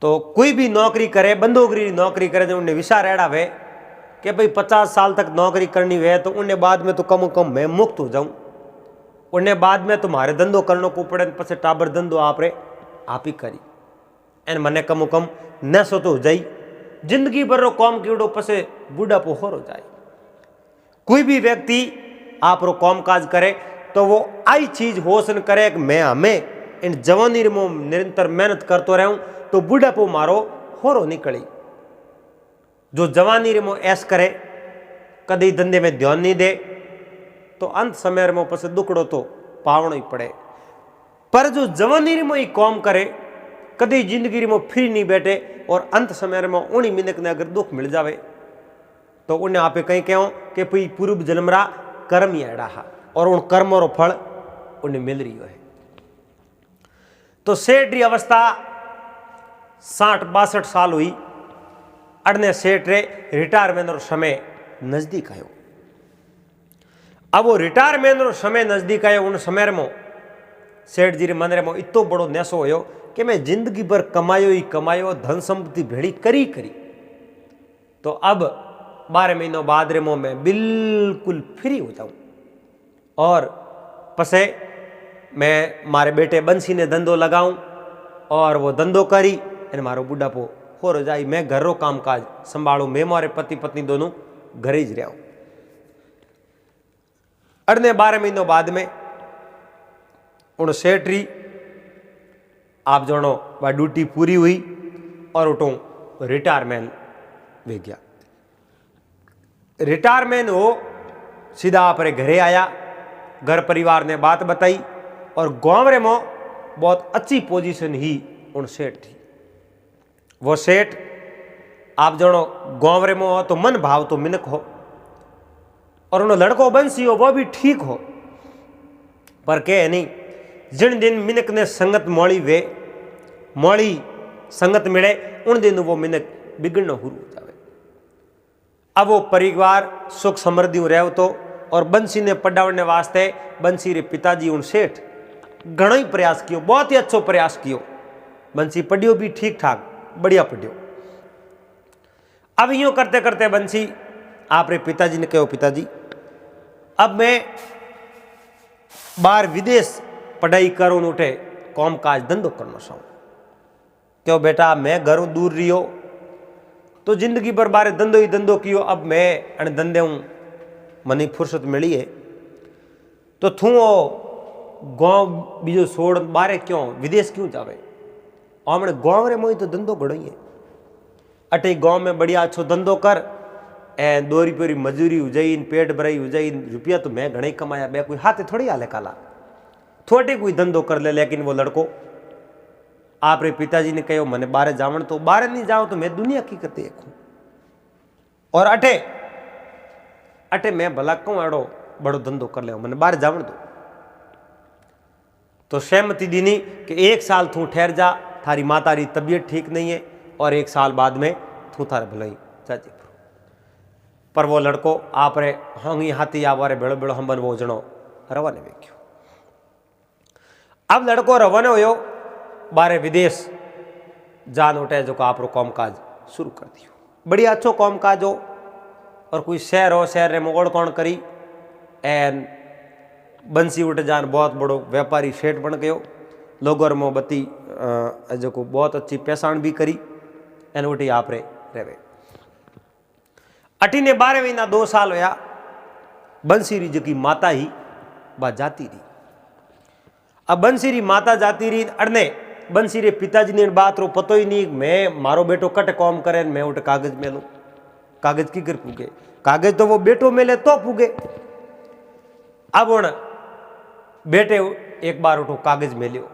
तो कोई भी नौकरी करे बंदोगरी नौकरी करे जो उन्हें विचार एड़ा वे कि भाई 50 साल तक नौकरी करनी वे तो उन्हें बाद में तो कम कम मैं मुक्त हो जाऊं। उन्हें बाद में तुम्हारे धंधो करने को पड़े पसे टाबर धंधो आप ही करी एन मने कम न सो तो हो जाई जिंदगी भर रो काम कीड़ो पसे बूढ़ापो हो जाए। कोई भी व्यक्ति आप रो काम काज करे तो वो आई चीज होसन करे कि मैं हमें इन जवानी में निरंतर मेहनत करतो रहूं तो बूढ़ापो मारो होरो निकली। जो जवानी रे मो ऐस करे कदी धंधे में ध्यान नहीं दे तो अंत समय में पसे दुखड़ो तो पावनो ही पड़े। पर जो जवानी रे मो काम करे कदी जिंदगी में फ्री नहीं बैठे और अंत समय में उन्हीं मिनक ने अगर दुख मिल जावे तो उन्हें आप कहीं कहो कि भाई पूर्व जन्मरा कर्म ही एड़ा हा और उन कर्मों रो फल उन्हें मिल रही है। तो सेठ री अवस्था 60-62 साल हुई। अड़ने सेठ रे रिटायरमेंट रो समय नजदीक आयो। अब वो रिटायरमेंट रो समय नजदीक आयो। उन समय में सेठ जी रे मन में इतो बड़ो नेसो होयो कि मैं जिंदगी भर कमायो ही कमायो, धन संपत्ति भेड़ी करी करी, तो अब 12 महीनों बाद रे मैं बिल्कुल फ्री हो जाऊं और पसे मैं मारे बेटे बंसी ने धंधो लगाऊं और वो धंधो करी और मारो बुढ़ापो हो जाए। मैं घर रो काम काज संभालू, मैं मारे पति पत्नी दोनों घर ही रहा हूं। अड़ने 12 महीनों बाद में उन सेठ री आप जानो वह ड्यूटी पूरी हुई और उठो रिटायरमेंट वे गया। रिटायरमेंट हो सीधा अपने घरे आया, घर परिवार ने बात बताई और गांव रे में बहुत अच्छी पोजीशन ही उन सेठ थी। वो सेठ आप जानो गांव रे में हो तो मन भाव तो मिनक हो और उन लड़को बंसी हो वो भी ठीक हो, पर के नहीं जिन दिन मिनक ने संगत मोड़ी संगत मिले उन दिन वो मिनक बिगड़ना शुरू हो जाए। अब वो परिवार सुख समृद्धि रहो तो और बंसी ने पढ़ाने वास्ते बंसी रे पिताजी उन सेठ घणो ही प्रयास कियो, बहुत ही अच्छो प्रयास कियो। बंसी पढ़ियो भी ठीक ठाक बढ़िया पढ़ियो। अब यूं करते करते बंसी आप रे पिताजी ने कहो, पिताजी अब मैं बाहर विदेश पढ़ाई करूँ उठे काम काज धंधो करना चाहूँ। क्यों बेटा मैं घरों दूर रहियो तो जिंदगी भर बारे धंधो ही धंधो कियो, अब मैं अण धंधे हूँ मनी फुर्सत मिली है तो थू गांव बीजो छोड़ बारे क्यों विदेश क्यों जावे। हमने गांव रे मोई तो धंधो घड़ो ही है, अटे गांव में बढ़िया अच्छो धंधो कर ए 2 रुपये मजूरी हो जाई, पेट भराई हो जाई, रुपया तो मैं घणे कमाया, मैं कोई हाथे थोड़ी आले काला थोड़ी कोई धंधो कर ले। लेकिन वो लड़को आप रे पिताजी ने कहो मने बाहर जावन, तो बाहर नहीं जाओ तो मैं दुनिया की करते देखूं और अटे अटे मैं भला कहूं अड़ो बड़ो धंधो कर ले, मने बाहर जावन दो। तो सहमति दीनी कि 1 साल तू ठहर जा, थारी माता री तबीयत ठीक नहीं है और 1 साल बाद में तू थारे भलाई जाजे। पर वो लड़को आप रे हंगी हाथी आवारे बेड़ो बेड़ो हम वो जनो रवाने वेख्यो। अब लड़को रवाने होयो बारे विदेश जान उठे जो आप काम काज शुरू कर दियो। बढ़िया अच्छो काम काज हो और कोई शहर हो, शहर रे मोड़ कौन करी एन बंसी उठ जान बहुत बड़ो व्यापारी सेठ बन गयो। लोगों रे मोहब्बती जो को बहुत अच्छी पहचान भी करी एन उठी आप रे रेवे। अटी ने 12 महीना 2 साल होया बंसी री जी माता ही बा जाती रही। अब बंसी री माता जाती रही अड़ने बंसी रे पिताजी ने बात रो पतो ही नहीं, मैं मारो बेटो कट काम करे मैं उठ कागज में लू, कागज की कर पूगे, कागज तो वो बेटो मेले तो पूगे। अब उन बेटे एक बार उठो कागज में लियो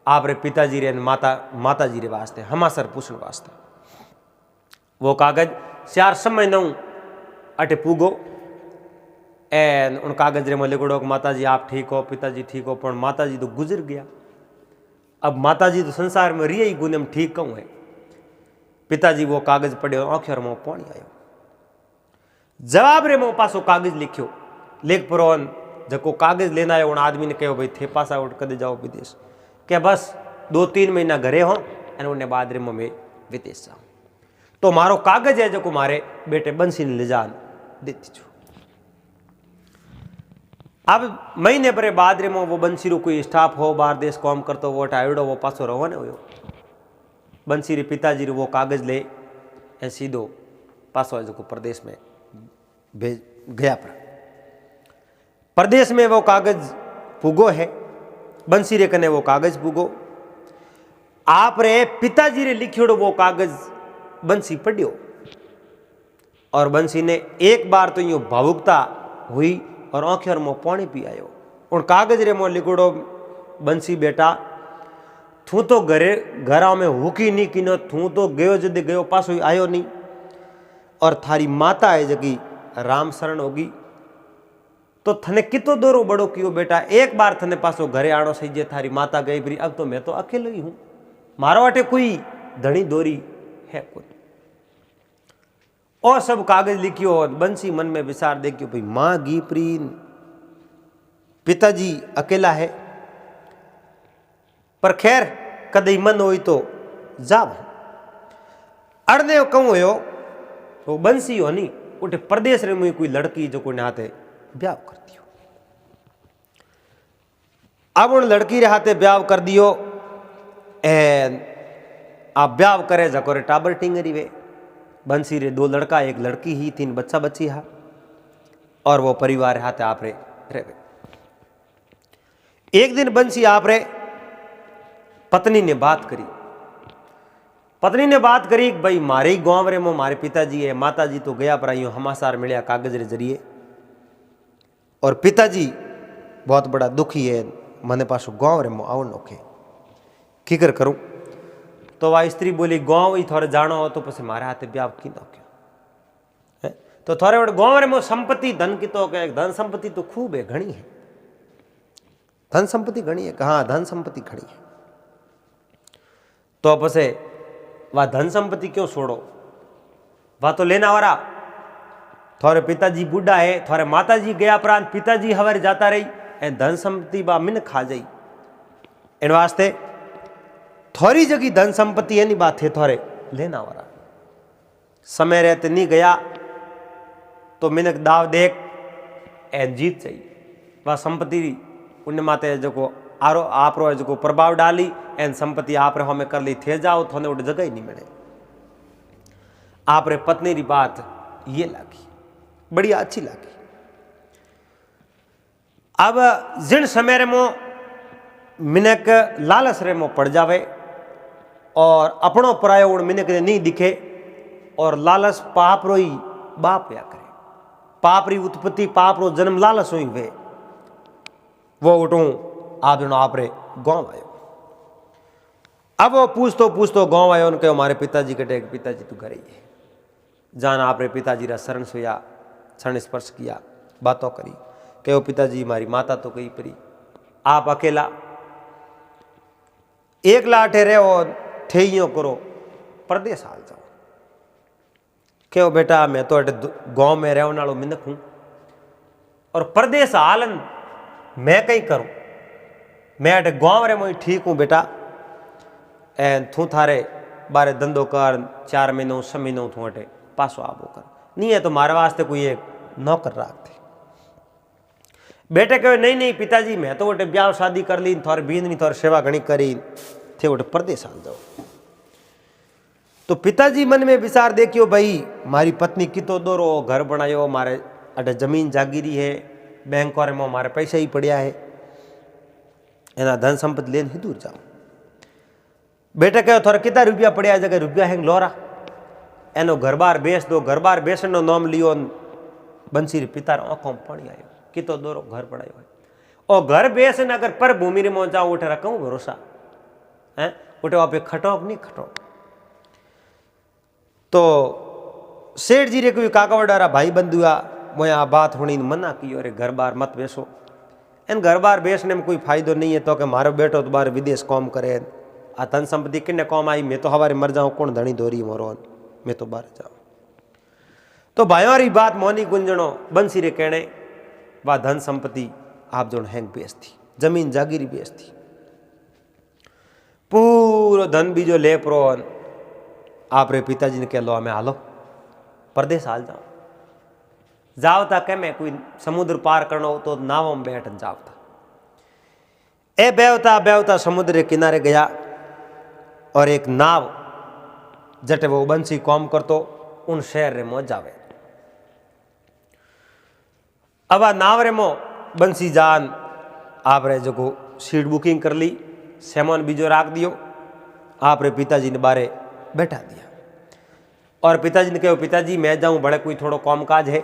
आप रे पिताजी रे माता जी रे वास्ते हमासर पूछने वास्ते। वो कागज 4 समय नऊ अटे पूगो एन उन कागज रे में लिखोड़ो माता जी आप ठीक हो, पिताजी ठीक हो, पर माता जी तो गुजर गया। अब माता जी तो संसार में रही ही गुने में ठीक कहूँ है। पिताजी वो कागज पढ़ियो आंखों में पानी आयो। जवाब रे में पासो कागज लिखियो, लेख पुरोन जको कागज लेना है उन आदमी ने कहो भाई थे पासा उठ कदे जाओ विदेश, क्या बस 2-3 महीना घरे हो और उन्हें बाद रे में विदेश जाऊँ। तो मारो कागज है जो मारे बेटे बंसी ने ले जान देती छो। अब महीने भरे बाद रे वो बंसी रो कोई स्टाफ हो बाहर देश काम करतो वो टाइडो वो पासो रवाने होयो। बंसी रे पिताजी रे वो कागज ले ए सीधो पासो जो प्रदेश में भेज गया। प्रदेश में वो कागज पुगो है, बंसी रे कने वो कागज पुगो। आप रे पिताजी रे लिखियोड़ो वो कागज बंसी पढ़ियो और बंसी ने एक बार तो यूं भावुकता हुई और आंखों में पानी पी आयो। उन कागज रे मो लिखोड़ो बंसी बेटा थू तो घरा में हुकी नहीं कि न थू तो गयो जद गयो पासो आयो नहीं और थारी माता है जगी राम शरण होगी तो थने कितो दोरो बड़ो कियो बेटा, एक बार थने पासो घरे आनो सही जे थारी माता गई फिर अब तो मैं तो अकेलो ही हूँ, मारो अटे कोई धनी दोरी है कोई। और सब कागज लिखियो और बंसी मन में विचार देखियो भाई माँ गी प्री पिताजी अकेला है, पर खैर कदई मन हो तो जाव। अड़ने कहूँ हो वो बंसी हो नी उठे प्रदेश रे मुई कोई लड़की जो कोई हाथे ब्याह कर दियो। अब उन लड़की रे हाथे ब्याह कर दियो एन आप ब्याह करे जको रे टाबर टिंगरी वे बंसी रे 2 लड़का 1 लड़की ही 3 बच्चा बच्ची हा और वो परिवार हाथे आप रे रहे। एक दिन बंसी आप रे पत्नी ने बात करी। पत्नी ने बात करी भाई मारे ही गांव रे में मारे पिताजी है, माताजी तो गया पर आइयो हमासार मिलिया कागज रे जरिए और पिताजी बहुत बड़ा दुखी है, मने पासो गांव रे में आओ नोखे किकर करूं। तो वह स्त्री बोली गांव ही थोड़े जानो हो तो पसे मारे हाथे ब्याह की नोखे। तो थोड़े बड़े गांव रे में संपत्ति धन की तो धन संपत्ति तो खूब है, घनी है, धन संपत्ति घनी है, कहाँ धन संपत्ति घनी है। तो पसे वह धन संपत्ति क्यों छोड़ो, वह तो लेना वाला थोड़े पिताजी बूढ़ा है, थोड़े माताजी गया प्रांत पिताजी हवर जाता रही ए धन संपत्ति बा मिन खा जाई। इन वास्ते थोड़ी जगी धन संपत्ति एनी बात है थोड़े लेना वाला समय रहते नहीं गया तो मिनक दाव देख ए जीत चाहिए। वह संपत्ति उन माते जो आरो आप रो जो प्रभाव डाली एन संपत्ति आप रे हमें कर ली थे जाओ थोने उठ जगह ही नहीं मिले। आप रे पत्नी री बात ये लगी बढ़िया अच्छी लगी। अब जिन समय रे मो मिनक लालच रे मो पड़ जावे और अपनो परायो उन मिनक ने नहीं दिखे और लालच पाप रो ही बाप या करे, पाप री उत्पत्ति पाप रो जन्म लालच हुई वे वो उठूं आप जनो आप रे गांव आयो। अब वो पूछतो गांव आयो उनके हमारे पिताजी कटे पिताजी तू घर ही है जान आप रे पिताजी रा शरण सोया शरण स्पर्श किया बातों करी कहो पिताजी मारी माता तो कही परी आप अकेला एक लाठे रहे और ठेइयों करो परदेश हाल जाओ। कहो बेटा मैं तो गांव में रहने वालों मिनक हूं और परदेश हालन मैं कहीं करूं, मैं अटे गांव रे मैं ठीक हूं बेटा एन थू थारे बारे धंधो कर 4 महीनों 6 महीनों थू अटे पासो आबो कर नहीं है तो मारे वास्ते कोई एक नौकर रखते। बेटे कहे नहीं नहीं पिताजी मैं तो वोटे ब्याह शादी कर ली थोड़े बीन नहीं थोड़ी सेवा घनी करी थे वोटे परदेश हाल जाओ। तो पिताजी मन में विचार देखियो भाई मारी पत्नी कितो दोरो घर बनायो मारे अटे जमीन जागीरी है बैंक में मारे पैसा ही पड़िया है एना धन संपत्ति लेन ही दूर जाओ। बेटे कहो थोड़ा कितना रुपया पड़िया जगह रुपया है लोरा एनो घर बार बेच दो। घर बार बेचने नाम लियो बंसी रे पिता आंखों में पानी आयो कितो दोरो घर पड़ायो है और घर बेचने अगर पर भूमि रे मो जाऊं उठे रखूं भरोसा है उठे आप खटोक नहीं खटोक। तो सेठ जी रे कोई काका वडारा भाई बंधुआ मैं आ बात होनी मना की अरे घर बार मत बेचो एन घर बार बेचने में कोई फायदो नहीं है तो कि मारो बेटो तो बार विदेश काम करे आ धन संपत्ति किन्ने काम आई मैं तो हवारे मर जाऊं कौन धनी धोरी मोरो मैं तो बाहर जाऊं। तो भाइयों री बात मोनी गुंजनो बंसी रे कहने वह धन संपत्ति आप जो हैंग बेच थी जमीन जागीरी बेच थी पूरा धन भी जो ले प्रो आप रे पिताजी ने कह लो हमें हालो परदेश हाल जाओ जाओ था क्या मैं कोई समुद्र पार करना हो तो नाव में बैठ जाओ था ए बेवता समुद्र के किनारे गया और एक नाव जटे वो बंसी कॉम करतो उन शहर रे मो जावे। अब आ नाव रे मो बंसी जान आप रे जो सीट बुकिंग कर ली सामान बीजो राख दियो आप रे पिताजी ने बारे बैठा दिया और पिताजी ने कहो पिताजी मैं जाऊं बड़े कोई थोड़ो कामकाज है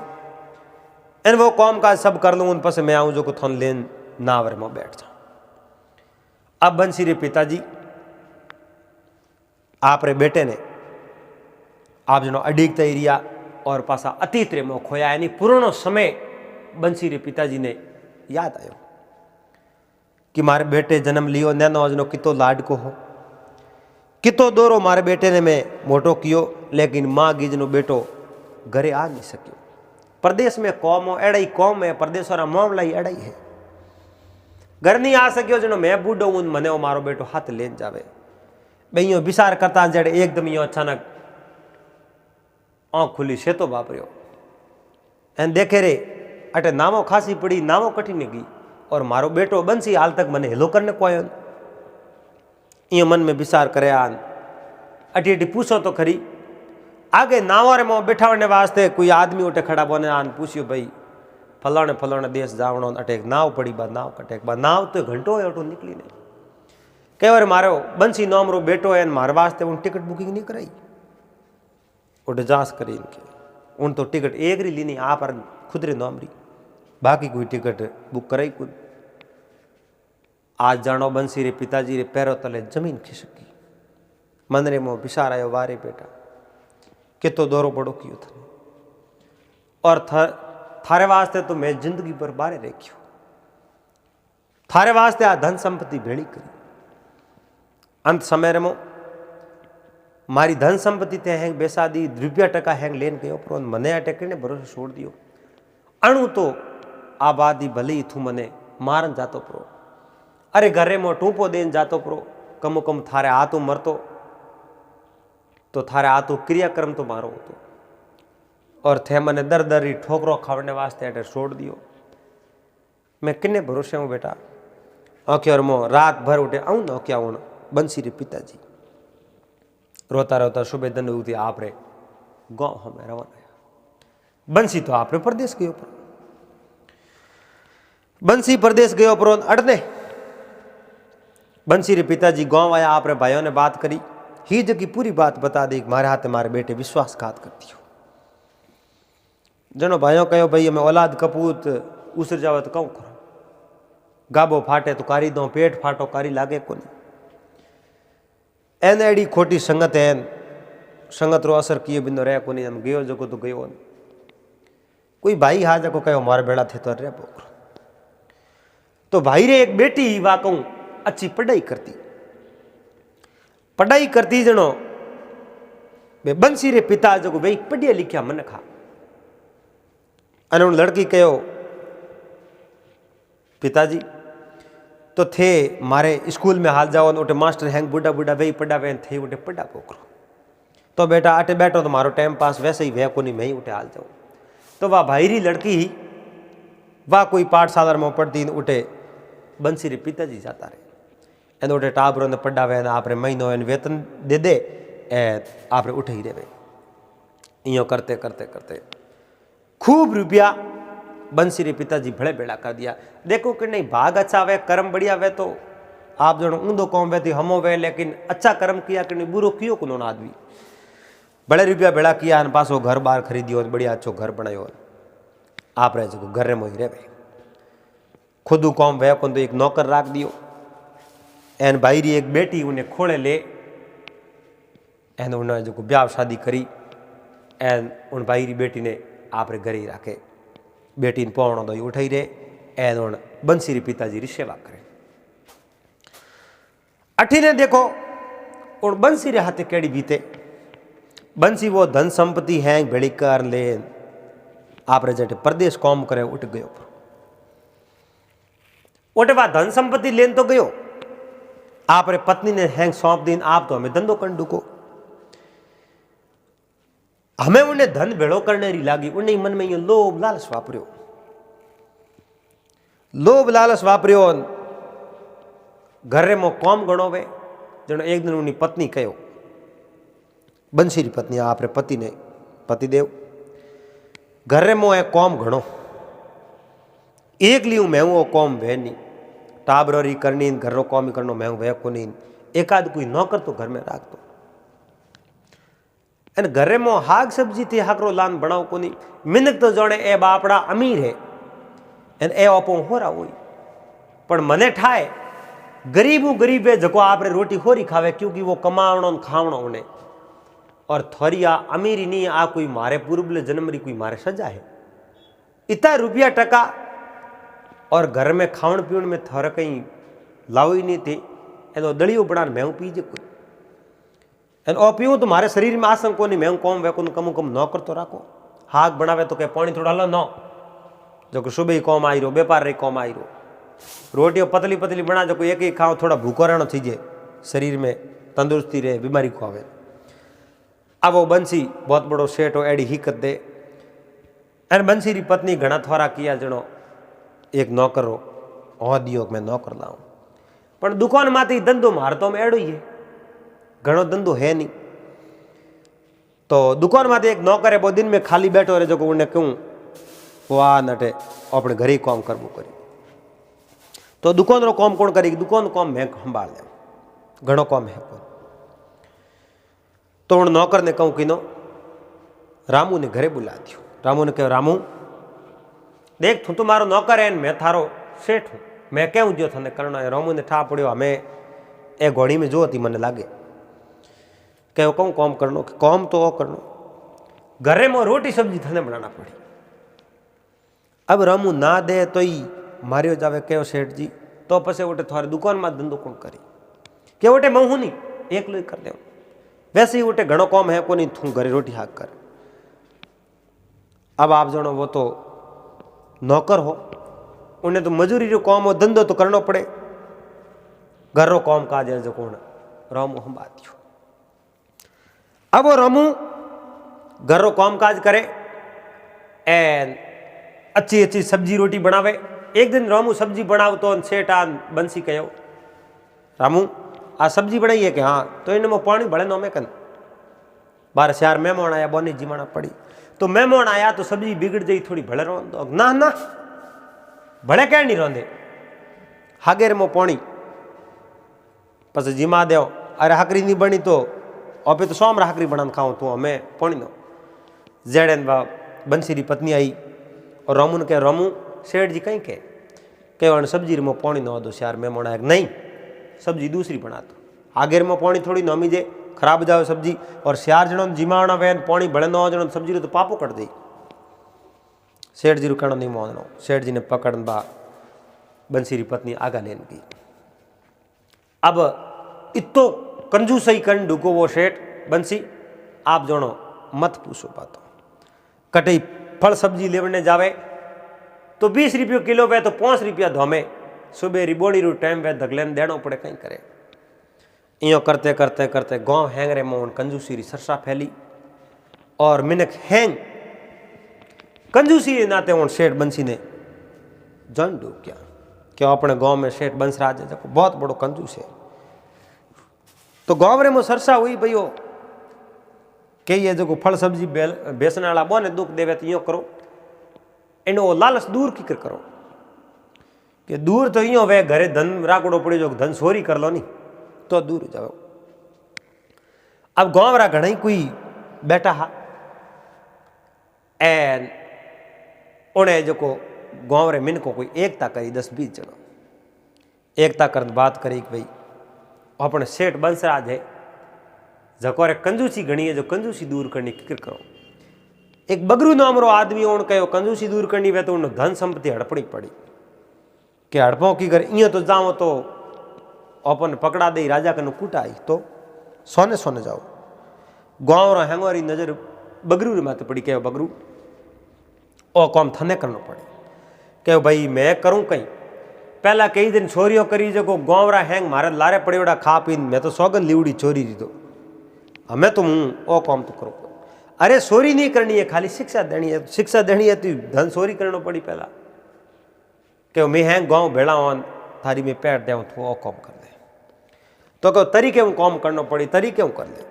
एन वो कामकाज सब कर लूँ उन पर से मैं आऊँ जो को थोन लेन नाव रे में बैठ जाऊँ। अब बंसी रे पिताजी आप रे बेटे ने आप जनो अडीक तैरिया और पासा अतीत रे में खोया यानी पुरानो समय बंसी रे पिताजी ने याद आयो कि मारे बेटे जन्म लियो नैनो अजनो कितो लाड को हो कितो दोरो मारे बेटे ने मैं मोटो कियो लेकिन माँ गिजनो बेटो घरे आ नहीं सक्यो। प्रदेश में कौम अड़ी कौम है, प्रदेश वाला मामला ही अड़ा है। घर नहीं आ सक्यो जनो मैं बूढ़ो हूं मने वो मारो बेटो हाथ लेन जावे। भाई यो विचार करता जड़े एकदम यो अचानक आँख खुली से तो बापरियो एन देखे रे अटे नामो खासी पड़ी, नामो कठिन गई और मारो बेटो बंसी हाल तक मने हेलो करने को आयो। ये मन में विचार करे आन अटी अटी पूछो तो खरी आगे नावरे में बैठाने वास्ते कोई आदमी उठे खड़ा बोने आन पूछियो भाई फलाने फलाने देश जावणो अटे एक नाव पड़ी बा नाव कटे बा नाव तो घंटो है अटो निकली ने कई बार मारो बंसी नाम रो बेटो है मारे वास्ते उन टिकट बुकिंग नहीं कराई उठे जांच करी इनके उन तो टिकट एक री ली नहीं आप खुद रे नाम री बाकी कोई टिकट बुक कराई खुद। आज जानो बंसी रे पिताजी रे पैरों तले जमीन खिसकी मन रे मो विचार आयो वारे बेटा के तो दौरो बड़ो कियो था और थारे वास्ते तो मैं जिंदगी भर बारे रखियो थारे वास्ते आ धन संपत्ति भेड़ी करी अंत समय रे मो मारी धन संपत्ति ते हैंग बेसादी रुपया टका हैंग लेन गयो पर मने अटके ने भरोसा छोड़ दियो अणु तो आबादी भले ही थू मने मारन जातो परो अरे घरे मो टूपो देन जातो परो कम कम थारे हाथों मरतो तो थारे हाथों क्रियाक्रम तो मारो होतो और थे मने दर दर ही ठोकरो खावने वास्ते अटे छोड़ दियो। मैं किन्ने भरोसे हूँ बेटा ओके और मो रात भर उठे आऊँ न क्या हूँ बंसी रे पिताजी रोता रोता सुबह दिन उठी आप रे गाँव हमें रवाना बंसी तो आप रे प्रदेश गयो पर बंसी प्रदेश गयो पर अड़ने बंसी रे पिताजी गाँव आया आप रे भाइयों ने बात करी ही जगी पूरी बात बता दी मारे हाथ मारे बेटे विश्वासघात कर दियो जनो भाइयों कहो भाई हमें औलाद कपूत उसर जावे तो कहूँ करो गाबो फाटे तो कारी दो पेट फाटो कारी लागे को नहीं एन एडी खोटी संगत है संगत रो असर किए बिंदो रह को नहीं हम गयो जो तो गयो कोई भाई हा जको कहो मारे बेड़ा थे तो रे पोकरो तो भाई रे एक बेटी वा कहूँ अच्छी पढ़ाई करती जनो बे बंसी रे पिता जो भाई पढ़िया लिखिया मन खा अने उन लड़की कहो पिताजी तो थे मारे स्कूल में हाल जाओ उठे मास्टर हैंग बुढ़ा बुढ़ा भाई पढ़ा वे थे उठे पढ़ा पोकरो तो बेटा अटे बैठो तो मारो टाइम पास वैसे ही वह को नहीं मैं ही उठे हाल जाऊँ तो वह भाईरी लड़की ही वह कोई पाठशाला में पढ़ती उठे बंसी रे पिताजी जाता रहे एन उठे टाबरों ने पढ़ावे आप महीनो एन वेतन दे दे आप उठे ही रहे यो करते करते करते खूब रुपया बंसी रे पिताजी भले बेड़ा कर दिया। देखो कि नहीं भाग अच्छा वे कर्म बढ़िया वे तो आप जनो ऊंधो कौम वे थी हमो वे लेकिन अच्छा कर्म किया कि नहीं बुरो कियो को नोन आदमी बड़े रुपया बेड़ा किया पासो घर बार खरीदियो बढ़िया अच्छो घर बनायो आप रहे जो घर में ही रहे खुद कौम वे को तो एक नौकर राख दियो एन भाई री एक बेटी उन्हें खोले ले एन उन्हें जो ब्याह शादी करी एन उन भाई री बेटी ने आप रे घर ही राखे बेटी ने पौणो दो उठाई रे एन उन बंसी री पिताजी री सेवा करे अठी ने देखो उन बंसी रे हाथे केड़ी बीते बंसी वो धन संपत्ति है भेड़ी कर ले आप रे जटे प्रदेश कौम करे उठ गयो उठे बा धन संपत्ति लेन तो गयो आप रे पत्नी ने हैंग सौंप दीन आप तो हमें धंधो कर डुको हमें उन्हें धन भेड़ो करने री लागी उन्हें मन में ये लोभ लालच वापरियो घर में कौम गणो वे जनो एक दिन उन्हीं पत्नी कहो बंसी री पत्नी आप रे पति ने पतिदेव घर में है कौम घणो एक लियू मैं वो कौम वे नहीं टाबरोरी करनी घर रो कौम ही करनो मैं वे को नहीं एकाद कोई नौकर तो घर में राख दो एन घरे में हाग सब्जी थी हाकरो लान बनाओ को नहीं मिनक तो जाने ए बापड़ा अमीर है एन ए आपो हो रहा हुई पर मने ठाए गरीबू गरीब है जको आप रोटी होरी खावे क्योंकि वो कमावणो खावणो उन्हें और थोड़ी आ अमीरी नहीं आ कोई मारे पूर्व जन्म री कोई मारे सजा है इतना रुपया टका और घर में खावण पीवण में थोड़ा कहीं लाओ ही नहीं थे एनो दड़ियो बना मैं पीजे कोई एन ओ पीऊँ तो मारे शरीर में आसन को नहीं मैं कौम वे कम कम नौकर तो राखो हाक बनावे तो के पानी थोड़ा हलो न जो कि सुबह ही कॉम आई रो व्यापार रे कॉम आई रो रोटियों पतली पतली बना जो एक ही खाओ थोड़ा भूखो रहना थी जे शरीर में तंदुरुस्ती रहे बीमारी को आवे। अब वो बंसी बहुत बड़ो सेठ हो एडी हिकत दे अरे बंसी री पत्नी घना थोड़ा किया जनो एक नौकर हो और दियो मैं नौकर लाऊं पर दुकान माती धंधो मारतो में एडो ही है घणो धंधो है नहीं। तो दुकान माते एक नौकर है वो दिन में खाली बैठो रहे जो को उन्हें कहूँ वाह नटे अपने घर ही काम करबो करी तो दुकान रो काम कौन करी दुकान काम मैं संभाल ले घणो काम है कौन। तो उन नौकर ने कहूँ कि नो रामू ने घरे बुला दियो। रामू ने कहो रामू देख तू तुम्हारो नौकर है मैं थारो सेठ हूँ मैं कहूँ जो थने करना है। रामू ने ठा पड़ियो हमें ए घोड़ी में जो थी मन लागे कहो कहूँ काम करनो काम तो वो करनो घरे में रोटी सब्जी थने बनाना पड़ी। अब रामू ना दे तो ही मारियो जावे कहो सेठ जी तो पसे उठे थारे दुकान में धंधो कौन करी के उठे मैं नहीं एक लो कर दे वैसे ही उठे घणो काम है को नहीं तू घरे रोटी हाक कर। अब आप जानो वो तो नौकर हो उन्हें तो मजूरी रो काम हो धंधो तो करना पड़े घर रो काम काज है जो कौन रामू हम बात दियो। अब वो रामू घर रो काम काज करे एन अच्छी अच्छी सब्जी रोटी बनावे। एक दिन रामू सब्जी बनाव तो सेठ आ बंसी कहो रामू आ सब्जी बनाई है कि हाँ तो इनमें पानी भले नो में कन बार शहर मेहमान आया बोनी जिमाना पड़ी तो मेहमान आया तो सब्जी बिगड़ गई थोड़ी भले रोंदो ना ना भले क्या नहीं रोंदे हागेर मो पानी पस जिमा दो अरे हाकरी नहीं बनी तो अबे तो सोमरा हाकरी बनान खाऊं तो हमें पानी नो जेड़न बंसी री पत्नी आई और रामू ने कह रामू सेठ जी कहीं कह सब्जी में पानी न दो शहर मेहमान आया नहीं सब्जी दूसरी बना दो आगे में पानी थोड़ी नमी जे खराब जाओ सब्जी और श्यार जन जिमावना वैन पानी भले न जन सब्जी रो तो पापो कट दे। सेठ जी कहना नहीं मानो सेठ जी ने पकड़न बा बंसी री पत्नी आगा लेन गई। अब इतो कंजूसई कन डूको वो सेठ बंसी आप जानो मत पूछो बातों कटई फल सब्जी लेवने जावे तो 20 रुपये किलो वे तो 5 रुपया धोमे सुबह रिबोड़ी रू टाइम वे धगलेन देना पड़े कहीं करे। इं करते करते करते गांव हैंगरे में कंजूसी री सरसा फैली और मिनक हैंग कंजूसी के नाते उन सेठ बंसी ने जान दो क्या अपने गांव में सेठ बंसराज है जो बहुत बड़ो कंजूस है। तो गांव रे में सरसा हुई भैया के ये जो फल सब्जी बेचने वाला बोने दुख देवे तो यो करो इनो लालच दूर की करो कि दूर तो यो वे घरे धन राकड़ो पड़े जो धन चोरी कर लो नहीं तो दूर जाओ। अब गांव रा घना ही कोई बैठा हा एन उन्हें जो को गांव रे मिन को कोई एकता करी 10-20 जनो एकता कर बात करी कि भाई अपने सेठ बंसराज है जकोरे कंजूसी घनी है जो कंजूसी दूर करनी फिक्र करो। एक बगरू नाम रो आदमी उन कहो कंजूसी दूर करनी वे तो उन धन संपत्ति हड़पड़ी पड़ी कि हड़पों की घर इं तो जाओ तो अपन पकड़ा दे राजा कन कूटाई तो सोने सोने जाओ। गांव रो हैंगोरी नजर बगरू रे माथे पड़ी कहो बगरू ओ काम थने करना पड़े कहो भाई मैं करूं कहीं पहला कई दिन चोरियों करी जो गांव रा हैंग मारे लारे पड़े खा पी मैं तो सौगन लीवड़ी चोरी दी तो हमें तो हूँ ओ काम तो करो। अरे चोरी नहीं करनी है खाली शिक्षा देनी है तो धन चोरी करना पड़ी पहला कि मैं हैं गांव भेड़ा हो थारी में पैर दे तो ओ काम कर दे तो कहो तरीके हूँ काम करना पड़ी तरीके हूँ कर ले।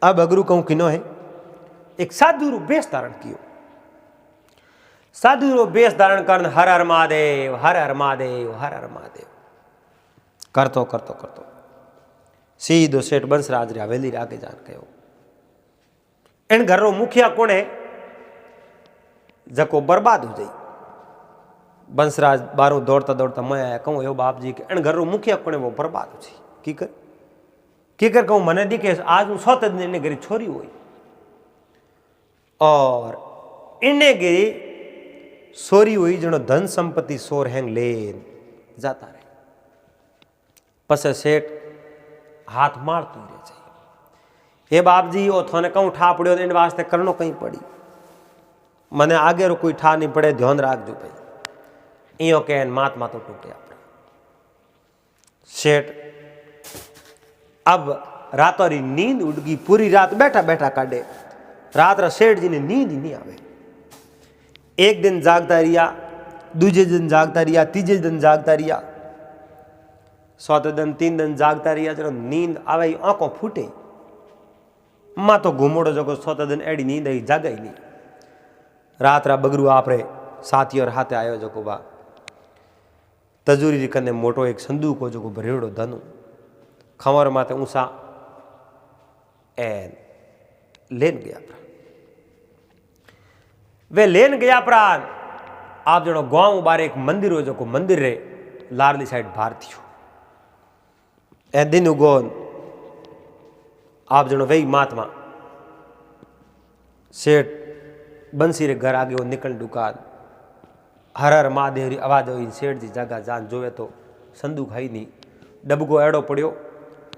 अब अगरू कहूँ किनो है एक साधु रू बेस धारण कियो साधु रो बेस धारण कर हर हर महादेव हर हर महादेव हर हर महादेव करतो करतो करतो सीधो सेठ बंसराज रे हवेली आगे जान कहो इन घर रो मुखिया कौन है जको बर्बाद हो जाई। बंसराज बारो दौड़ता दौड़ता मैं आया कहूँ यो बाप जी के इन घर रो मुखिया कौन है वो बर्बाद हो जाई की कर कहूँ मने दिखे आज हूँ 100 दिन घरी छोरी हुई और इन्हें गिरी सोरी हुई जनो धन संपत्ति सोर हैंग लेन जाता रहे पसे सेठ हाथ मारतू रहे चाहिए हे बाप जी ओ थोने कहूँ ठा पड़ो इन वास्ते करनो कहीं पड़ी मने आगे रो कोई ठा नहीं पड़े, ध्यान राखजो भाई। इो कह महात्मा तो टूटे आप सेठ। अब रातों री नींद उड़ गई, पूरी रात बैठा बैठा काटे। रात रा सेठ जी ने नींद ही नहीं आवे। एक दिन जागता रिया, दूजे दिन जागता रिया, तीजे दिन जागता रिया, चौथे दिन 3 दिन जागता रिया। जब नींद आवे आंखों फूटे, मां तो घूमोड़ो जो चौथे दिन एडी नींद आई, जागा ही नहीं। रात रा बगरू आपरे साथी और हाथे आयो जो बा तजूरी कने मोटो एक संदूक हो जो भरेड़ो धनु खवर माते ऊंसा एन लेन गया प्राण। वे लेन गया प्राण। आप जनो गांव बारे एक मंदिर हो जो मंदिर रे लारली साइड बाहर थियो। ए दिन उगोन आप जनो वही महात्मा सेठ बंसी रे घर आगे वो निकल दुकान। हर हर महादेव री आवाज हुई। सेठ जी जगह जान जोवे तो संदूक है नहीं, डबको एड़ो पड़ियो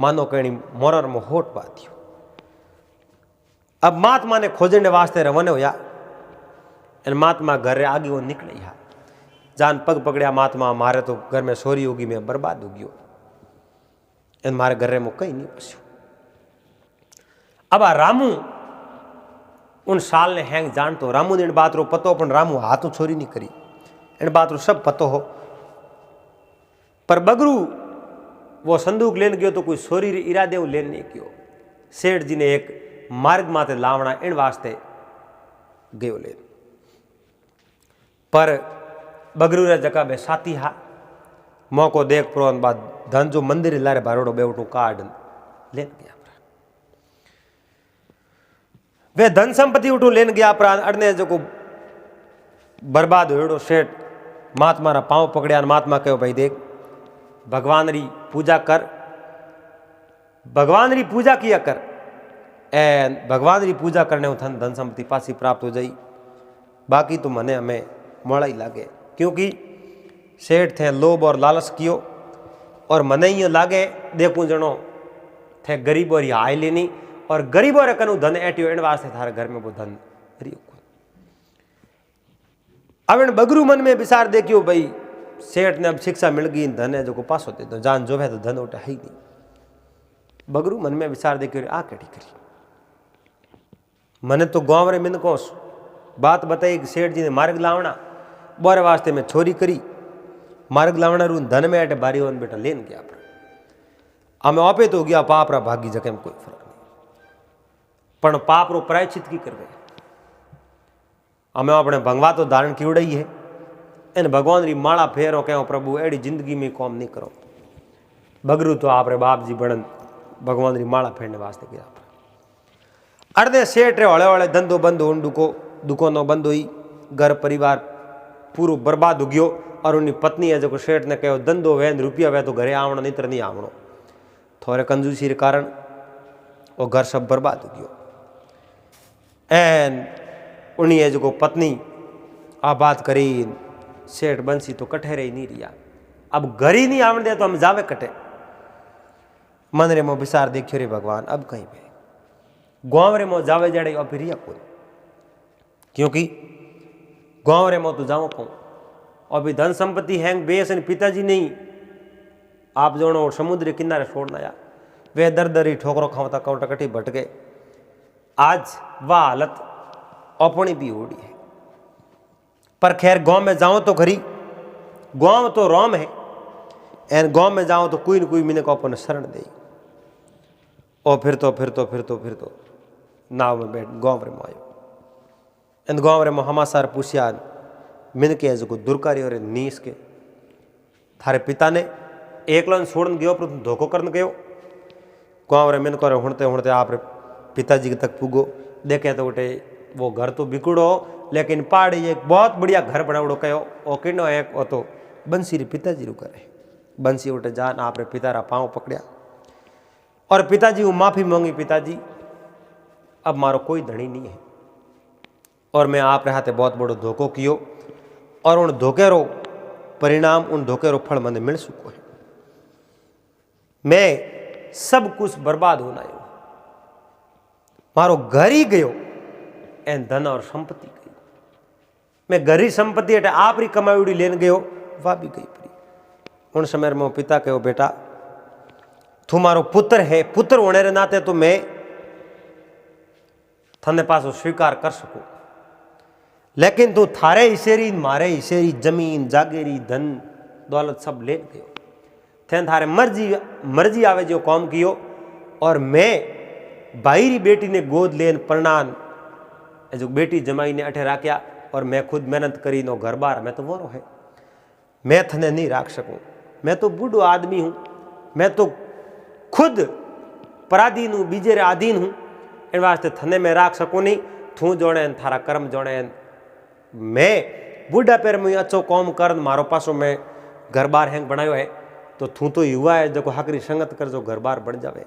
मानो कहीं मोरर में होट बाथियो। अब महात्मा ने खोजने वास्ते रवाना होया। महात्मा घर रे आगे वो निकले हा। जान पग पकड़िया महात्मा, मारे तो घर में सोरी होगी, मैं बर्बाद हो गयो। मारे घर में कहीं नहीं पस्यो। अब आ रामू उन साल ने हैंग जान तो रामू ने इन बात रो पतो, पण रामू हाथों छोरी नहीं करी। इन बात रो सब पतो हो। पर बगरू वो संदूक लेन गयो तो कोई सोरी रे इरादे वो लेन नहीं गयो। सेठ जी ने एक मार्ग माते लावना इन वास्ते गयो लेन। पर बगरू रे जगह में साथी हा मौको देख प्रोन बाद धन जो मंदिर लारे बारोड़ो बेवटू कार्ड लेन गया। वे धन संपत्ति उठू लेन गया प्राण। अड़ने जो बर्बाद हो सेठ महात्मा रा पांव पकड़िया। महात्मा कहो भाई देख, भगवान री पूजा कर, भगवान री पूजा किया कर। एन भगवान री पूजा करने उठन धन संपत्ति पासी प्राप्त हो जाई। बाकी तो मने हमें मोड़ा ही लागे, क्योंकि सेठ थे लोभ और लालच कियो। और मने ही लागे देखूं जनो थे गरीब और आय लेनी, और गरीबों रे कनु धन एटियो इन वास्ते थारे घर में वो धन रियो। अब इन बगरू मन में विचार देखियो भाई सेठ ने अब शिक्षा मिल गई, धन है जो को पास होते तो जान जो है तो धन उठा ही नहीं। बगरू मन में विचार देखियो आ केड़ी करी। मने तो गांव रे मिनको बात बताई कि सेठ जी ने मार्ग लावना बोरे वास्ते में छोरी करी। मार्ग लावना रू धन में अटे बारी वन बेटा लेन गया। हमें आपे तो गया पाप रा भागी जगह में कोई फर्क नहीं, पण पाप रो प्रायश्चित की करवे। हमें अपने भगवा तो धारण की उड़ाई है। इन भगवान री माला फेरो कहो प्रभु एड़ी जिंदगी में कौम नहीं करो। बगरू तो आप रे बाप जी बड़न भगवान री माला फेरने वास्ते गया। अर्धे सेठ रे हौले हौले धंधो बंद हो, दुकानों बंद हुई, घर परिवार पूरा बर्बाद हो गयो। और उनकी पत्नी है जो सेठ ने कहो धंधो वैन रुपया वे तो घरे आवना नहीं तो नहीं आवनो। थोड़े कंजूसी के कारण वो घर सब बर्बाद हो गयो। एन उन्हीं जो पत्नी आ बात करी सेठ बंसी तो कटे रही नहीं रिया। अब घर ही नहीं आवने दे तो हम जावे कटे। मन रे मो विचार देखियो रे भगवान, अब कहीं पे गांव रे मो जावे जड़े अब रिया कोई, क्योंकि गांव रे मो तो जाओ पाऊँ। अभी धन संपत्ति हैंग बेसन पिताजी नहीं आप जोड़ो समुद्र किनारे छोड़ना या वे दर दरी ठोकरो खावता कौटा कटी भटके। आज वह हालत अपनी भी होड़ी है। पर खैर गांव में जाओ तो खरी, गांव तो रोम है। एन गांव में जाओ तो कोई न कोई मिने को अपन शरण दे। और फिर तो नाव में बैठ गांव रे में आयो। इन गांव रे में हमासार पूछिया मिन के जो दुर्कारी और नीस के थारे पिता ने एकलन छोड़न गयो पर धोखो करन गयो। गांव रे मिन को हुणते हुणते आप रे पिताजी तक पुगो। देखे तो उठे वो घर तो बिकुड़ो, लेकिन पहाड़ी एक बहुत बढ़िया घर बनावड़ो कहो। ओ किनो एक ओ तो बंसी रे पिताजी रू करे। बंसी उठे जान आप रे पिता रा पाँव पकड़िया और पिताजी को माफी मांगी। पिताजी अब मारो कोई धनी नहीं है और मैं आप रे हाथे बहुत बड़ो धोखो कियो और उन धोखे रो परिणाम, उन धोखे रो फल मने मिल सको है। मैं सब कुछ बर्बाद होना है। मारो घर ही गयो एन धन और संपत्ति गई। मैं घरी संपत्ति एट आप री कमाईड़ी लेन गयो वा भी गई पड़ी। उन समय में पिता कहो बेटा तू मारो पुत्र है, पुत्र होने रे नाते तो मैं थने पासो स्वीकार कर सकूं, लेकिन तू थारे हिस्सेरी मारे हिस्सेरी जमीन जागेरी धन दौलत सब ले गयो। थे थारे मर्जी आवे जो काम कियो, और मैं भाई री बेटी ने गोद लेन प्रणान जो बेटी जमाई ने अठे राख्या, और मैं खुद मेहनत करी नो घर बार मैं तो वोरो है, मैं थने नहीं राख सकूं। मैं तो बूढ़ो आदमी हूं, मैं तो खुद पराधीन हूं, बीजे रे अधीन हूं, इन वास्ते थने मैं राख सकूं नहीं। थू जोड़े थारा कर्म जोड़े, मैं बूढ़ा पैर में अच्छो काम कर मारो पासो मैं घर बार हैंग बनायो है, तो थू तो युवा है जो हकरी संगत कर जो घर बार बन जावे।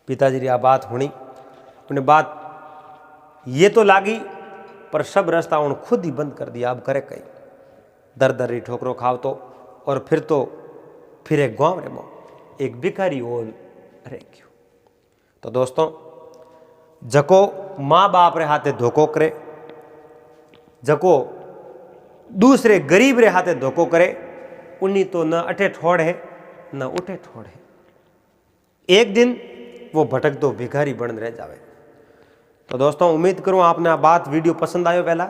पिताजी री आ बात होनी, उन्हें बात ये तो लागी, पर सब रास्ता उन खुद ही बंद कर दिया। अब करे कहीं दर दर री ठोकरो खाव तो, और फिर एक गांव रे मो एक भिखारी ओन रह गयो। तो दोस्तों जको माँ बाप रे हाथे धोखो करे, जको दूसरे गरीब रे हाथे धोखो करे, उन्हीं तो न अठे ठोड़ है न उठे ठोड़ है। एक दिन वो भटक दो भिखारी बन रह जावे। तो दोस्तों उम्मीद करूं आपने आ बात वीडियो पसंद आयो। पहला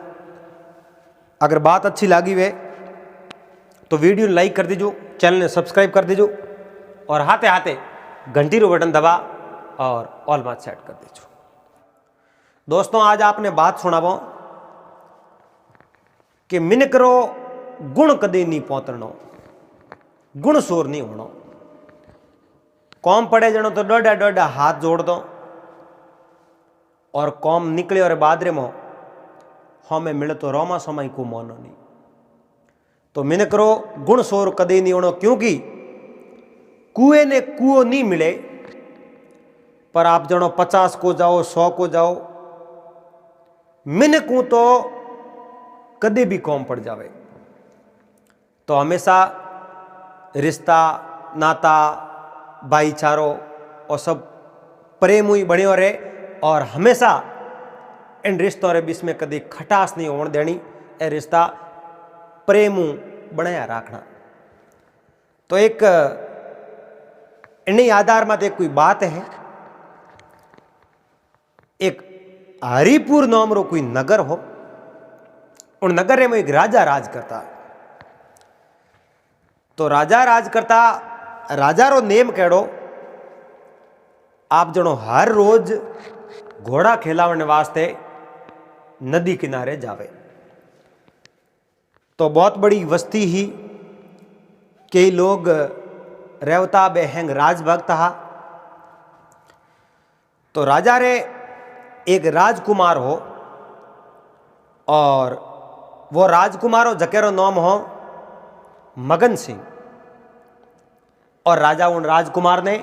अगर बात अच्छी लगी वे तो वीडियो लाइक कर दीजो, चैनल ने सब्सक्राइब कर दीजो, और हाथे हाथे घंटी रो बटन दबा और ऑल मात सेट कर दीजो। दोस्तों आज आपने बात सुनावो कि मिनकरो गुण कदे नहीं पहुंचनो, गुण शोर नहीं होना। कौम पड़े जनो तो डोडा डोडा हाथ जोड़ दो, और कौम निकले और बादरे में हमें मिले तो रोमा समय को मानो नहीं। तो मिनकरो गुण शोर कदे नहीं होना, क्योंकि कुएं ने कुओं नहीं मिले, पर आप जनो 50 को जाओ 100 को जाओ, मिनकू तो कदे भी कौम पड़ जावे। तो हमेशा रिश्ता नाता भाईचारो और सब प्रेम ही बनियो रहे, और हमेशा इन रिश्तों रे बीच में कभी खटास नहीं होने देनी, ए रिश्ता प्रेम बनाया रखना। तो एक इन्हीं आधार में कोई बात है, एक हरिपुर नाम रो कोई नगर हो, उन नगर में एक राजा राज करता। तो राजा राज करता, राजा रो नेम केड़ो, आप जनो हर रोज घोड़ा खेलावने वास्ते नदी किनारे जावे। तो बहुत बड़ी वस्ती ही, कई लोग रेवता बेहंग राजभक्त हा। तो राजा रे एक राजकुमार हो, और वो राजकुमार हो जकेरो नाम हो मगन सिंह। और राजा उन राजकुमार ने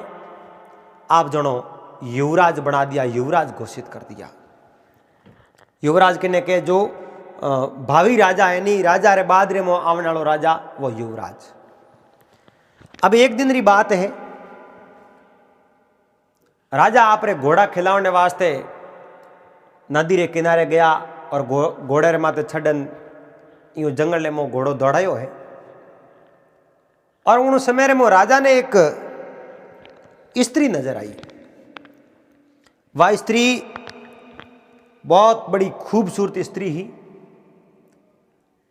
आप जनो युवराज बना दिया, युवराज घोषित कर दिया। युवराज कहने के जो भावी राजा है नहीं, राजा रे बाद रे मो आने वालो राजा वो युवराज। अब एक दिन री बात है, राजा आपरे घोड़ा खिलाने वास्ते नदी रे किनारे गया, और घोड़े रे माथे छड़न यूं जंगल में घोड़ो दौड़ायो है। और उन समय रे मो राजा ने एक स्त्री नजर आई। वह स्त्री बहुत बड़ी खूबसूरत स्त्री ही,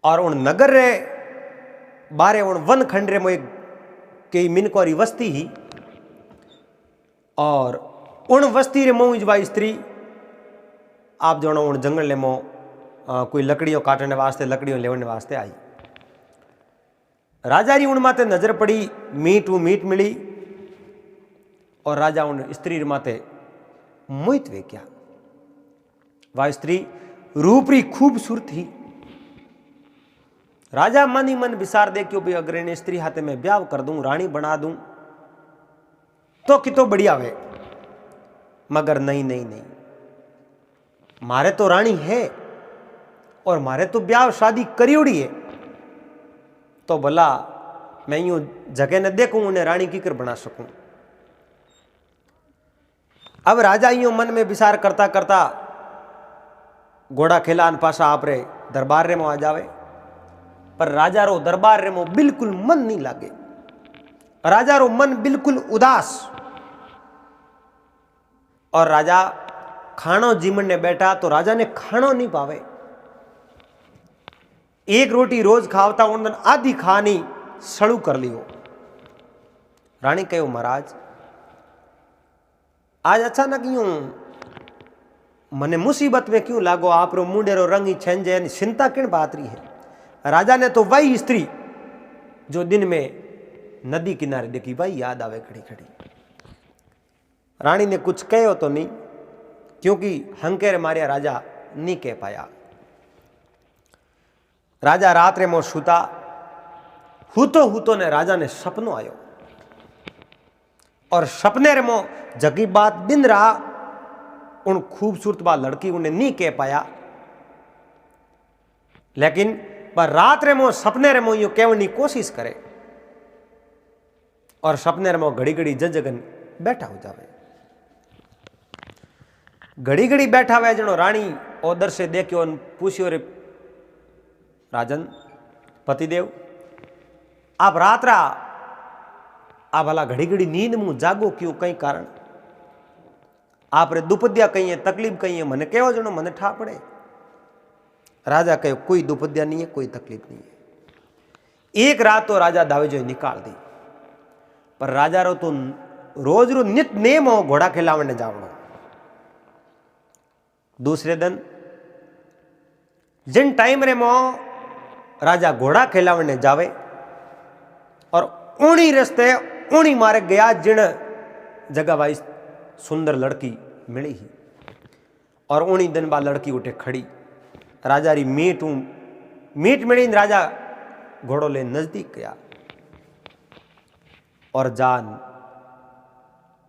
और उन नगर रे बारे उन वन खंड रे मो एक कई मिनकोरी वस्ती ही, और उन वस्ती रे मो वह स्त्री आप जनो उन जंगल ले मो कोई लकड़ियों काटने वास्ते, लकड़ियों लेवने वास्ते आई। राजा री उन माते नजर पड़ी, मीट मिली, और राजा उन स्त्री माते मोहित वे क्या। वह स्त्री रूपरी खूबसूरत ही। राजा मन ही मन विचार दे क्यों भी अगर इन स्त्री हाथे में ब्याह कर दूं, रानी बना दूं तो कितो बढ़िया वे। मगर नहीं नहीं नहीं, मारे तो रानी है, और मारे तो ब्याह शादी करियोड़ी है, तो भला मैं यूं जगह न देखूं उन्हें रानी की कर बना सकूं। अब राजा यूं मन में विचार करता करता घोड़ा खिलान पासा आप रे दरबार रे में आ जावे, पर राजा रो दरबार रे में बिल्कुल मन नहीं लागे। राजा रो मन बिल्कुल उदास। और राजा खाणो जीमन ने बैठा तो राजा ने खाणो नहीं पावे। एक रोटी रोज खावता उन आधी खानी सड़ू कर लियो। रानी कहो, महाराज आज अचानक यूं मने मुसीबत में क्यों लागो? आप रो मुंडेरो रंग ही छंजे, चिंता किन बात रही है? राजा ने तो वही स्त्री जो दिन में नदी किनारे देखी वही याद आवे खड़ी खड़ी। रानी ने कुछ कहो तो नहीं, क्योंकि हंकेर मारिया राजा नहीं कह पाया। राजा रात रे मो सूता हूतो ने राजा ने सपनो आयो। और सपने रे मो जगी बात दिन रहा उन खूबसूरत बा लड़की उन्हें नहीं कह पाया। लेकिन पर रात रे मो सपने रे मो यू कहने की कोशिश करे। और सपने रे मो घड़ी घड़ी जगन बैठा हो जावे। घड़ी घड़ी बैठा हुआ जनो रानी ओदर से देखियो पूछियो, रे राजन पतिदेव आप रात रा आप भला घड़ी घड़ी नींद मुंह जागो क्यों? कई कारण आप रे दुपद्या कही है, तकलीफ कही है, मने कहो जनो मने ठा पड़े। राजा कहो, कोई दुपद्या नहीं है, कोई तकलीफ नहीं है। एक रात तो राजा दावे जो निकाल दी। पर राजा रो तो रोज रो नित नेम हो घोड़ा खिलावने जावनो। दूसरे दिन जिन टाइम रे मो राजा घोड़ा खिलावने जावे और ऊणी रस्ते ऊणी मारे गया जिन जगह भाई सुंदर लड़की मिली ही। और ऊणी दिन बाद लड़की उठे खड़ी। राजा री मीट मिली। राजा घोड़ो ले नजदीक गया और जान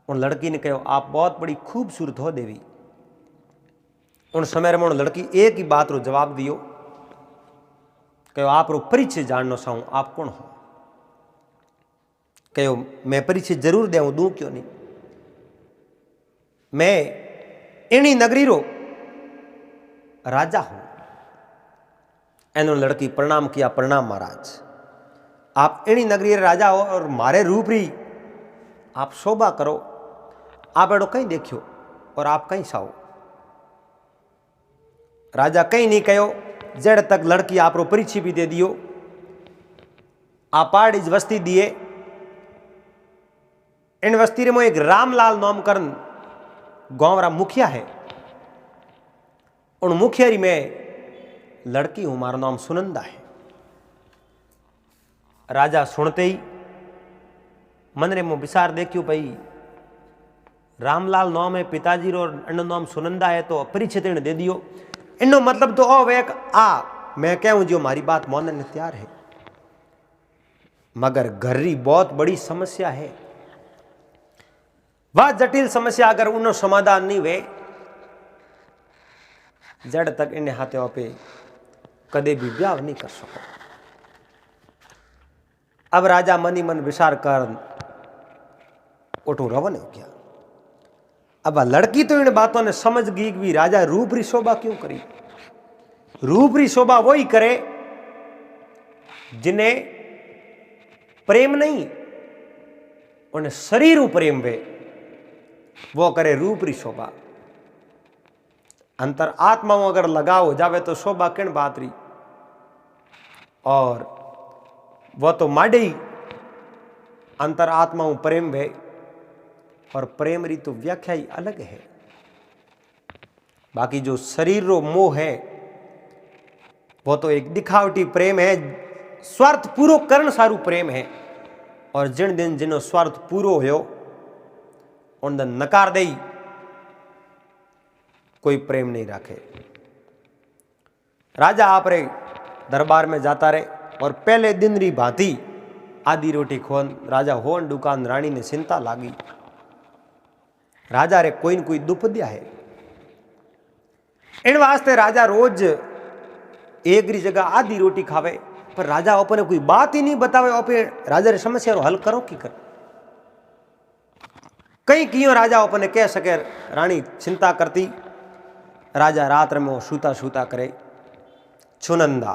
उन लड़की ने कहो, आप बहुत बड़ी खूबसूरत हो देवी। उन समय में उन लड़की एक ही बात रो जवाब दियो, कहो आप रो परिचय जानना चाहूं, आप कौन हो? कहो मैं परिचय जरूर देऊं, दूं क्यों नहीं। मैं इनी नगरी रो राजा हूं। एनो लड़की प्रणाम किया, प्रणाम महाराज, आप इनी नगरी रे राजा हो और मारे रूप री आप शोभा करो। आप एडो कहीं देखियो और आप कहीं साओ। राजा कहीं नहीं कहो, जड़ तक लड़की आप रो परिचय भी दे दियो। आप इस वस्ती दिए। इन वस्ती रे मो एक रामलाल नामकरण गांव रा मुखिया है। उन मुखिया री में लड़की हूं, मारा नाम सुनंदा है। राजा सुनते ही मन रे मो विचार देखियो, भाई रामलाल नाम है पिताजी रो, अन्न नाम सुनंदा है, तो परिचय देने दे दियो। इनो मतलब तो ओ वेक आ मैं कहूं जो मारी बात मानने तैयार है। मगर घर री बहुत बड़ी समस्या है। वह जटिल समस्या अगर उन्हों समाधान नहीं हुए, जड़ तक इन्हें हाथे पे कदे भी ब्याह नहीं कर सको। अब राजा मनी मन विचार कर उठो रवन हो गया। अब लड़की तो इन बातों ने समझ गई कि राजा रूप री शोभा क्यों करी। रूप री शोभा वही करे जिन्हें प्रेम नहीं, उन्हें शरीर प्रेम वे, वो करे रूप री शोभा। अंतर आत्मा में अगर लगाव हो जावे तो शोभा किन बात री। और वो तो माडे ही अंतर आत्मा में प्रेम वे, और प्रेम री तो व्याख्या ही अलग है। बाकी जो शरीर रो मोह है वो तो एक दिखावटी प्रेम है, स्वार्थ पूरो करण सारू प्रेम है। और जिन दिन जिनो स्वार्थ पूरो हो उन दिन नकार दे कोई प्रेम नहीं रखे। राजा आप रे दरबार में जाता रहे और पहले दिन री भांति आधी रोटी खोन राजा होन दुकान। रानी ने चिंता लागी, राजा रे कोई न कोई दुपद्या है। इन वास्ते राजा रोज एक री जगह आधी रोटी खावे, पर राजा अपने कोई बात ही नहीं बतावे। अपने राजा रे समस्या रो हल करो की कर। कहीं कियो राजा अपने कह सके। रानी चिंता करती। राजा रात में सूता सूता करे छुनंदा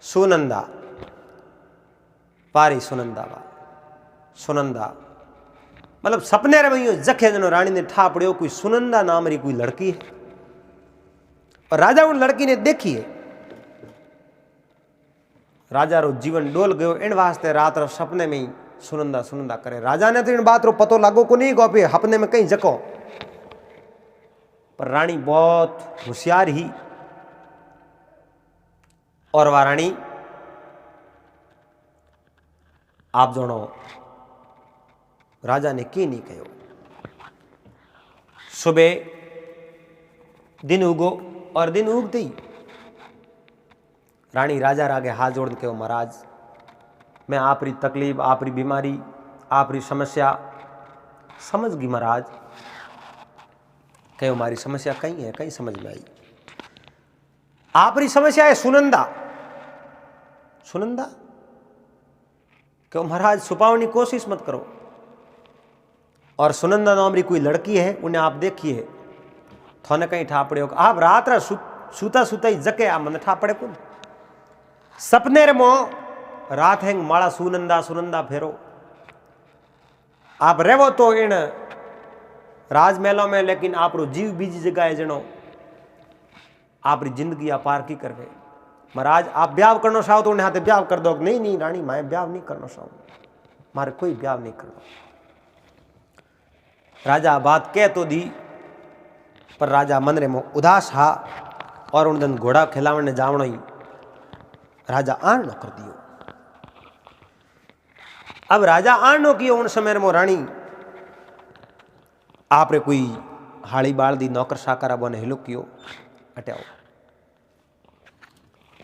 सुनंदा पारी सुनंदा बा सुनंदा मतलब सपने रे में जखे जनो रानी ने ठा पड़ियो कोई सुनंदा नाम री कोई लड़की है और राजा उन लड़की ने देखी है। राजा रो जीवन डोल गयो इन वास्ते रात रो सपने में ही सुनंदा सुनंदा करे। राजा ने तो इन बात रो पतो लागो को नहीं गोपे सपने में कहीं जको, पर रानी बहुत होशियार ही और वह रानी आप जोनो राजा ने की नहीं कहो। सुबह दिन उगो और दिन उगते ही रानी राजा रागे हाथ जोड़ के महाराज मैं आप री तकलीफ आप री बीमारी आप री समस्या समझ गई महाराज। कहो मारी समस्या कहीं है, कहीं समझ में आई। आप री समस्या है सुनंदा सुनंदा। क्यों महाराज छुपाने की कोशिश मत करो। और सुनंदा नाम री कोई लड़की है उन्हें आप देखिए थोने कहीं ठा पड़े हो। आप रात रा सूता सूता ही जके आप मन ठा पड़े कुन सपने रे मो रात हैंग माड़ा सुनंदा सुनंदा फेरो। आप रेवो तो इन राजमहलों में लेकिन आप रो जीव बीजी जगह है जनो आप री जिंदगी आप पार की करवे। महाराज आप ब्याह करना चाहो तो उन्हें हाथे ब्याह कर दो। नहीं नहीं रानी मैं ब्याह नहीं करना चाहूँ, मारे कोई ब्याह नहीं करना। राजा बात कह तो दी पर राजा मन रे में उदास हा और उन दिन घोड़ा खिलावने जावनो ही राजा आन न कर दियो। अब राजा आन नो कियो उन समय में रानी आप रे कोई हाड़ी बाल दी नौकर साकर बोने हिलो कियो हटाओ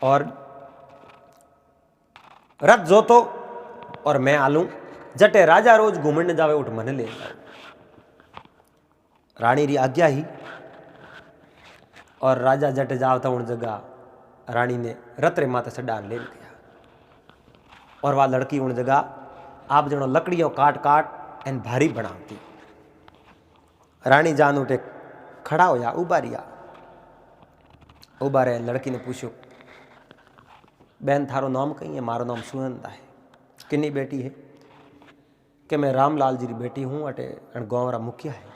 और रथ जोतो और मैं आलू जटे राजा रोज घूमने जावे उठ मने ले जाओ। रानी री आज्ञा ही और राजा जटे जावता उन जगह रानी ने रथ रे माथे से डाल ले गया और वह लड़की उन जगह आप जनो लकड़ियों काट काट एन भारी बनाती। रानी जान उठे खड़ा होया उबारिया उबारे लड़की ने पूछो बहन थारो नाम कहीं है? मारो नाम सुनंदा है। किन्नी बेटी है? कि मैं रामलाल जी की बेटी हूँ अटे गाँव रा मुखिया है।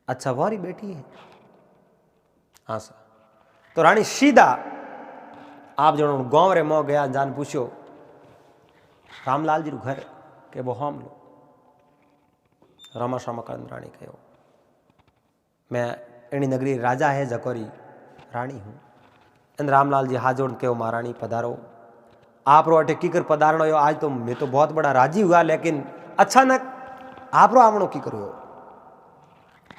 अच्छा वारी बेटी है? हाँ सर। तो रानी सीधा आप जो गाँव रे मोह गया जान पूछो रामलाल जी घर के वो हम लो रामा श्यामा करण रानी कहो मैं एनी नगरी राजा है जकोरी रानी हूँ। इन रामलाल जी हाथ जोड़ के महारानी पधारो आप रो अटे कीकर पधारणो यो। आज तो मैं तो बहुत बड़ा राजी हुआ लेकिन अचानक आप रो आवणो की करो।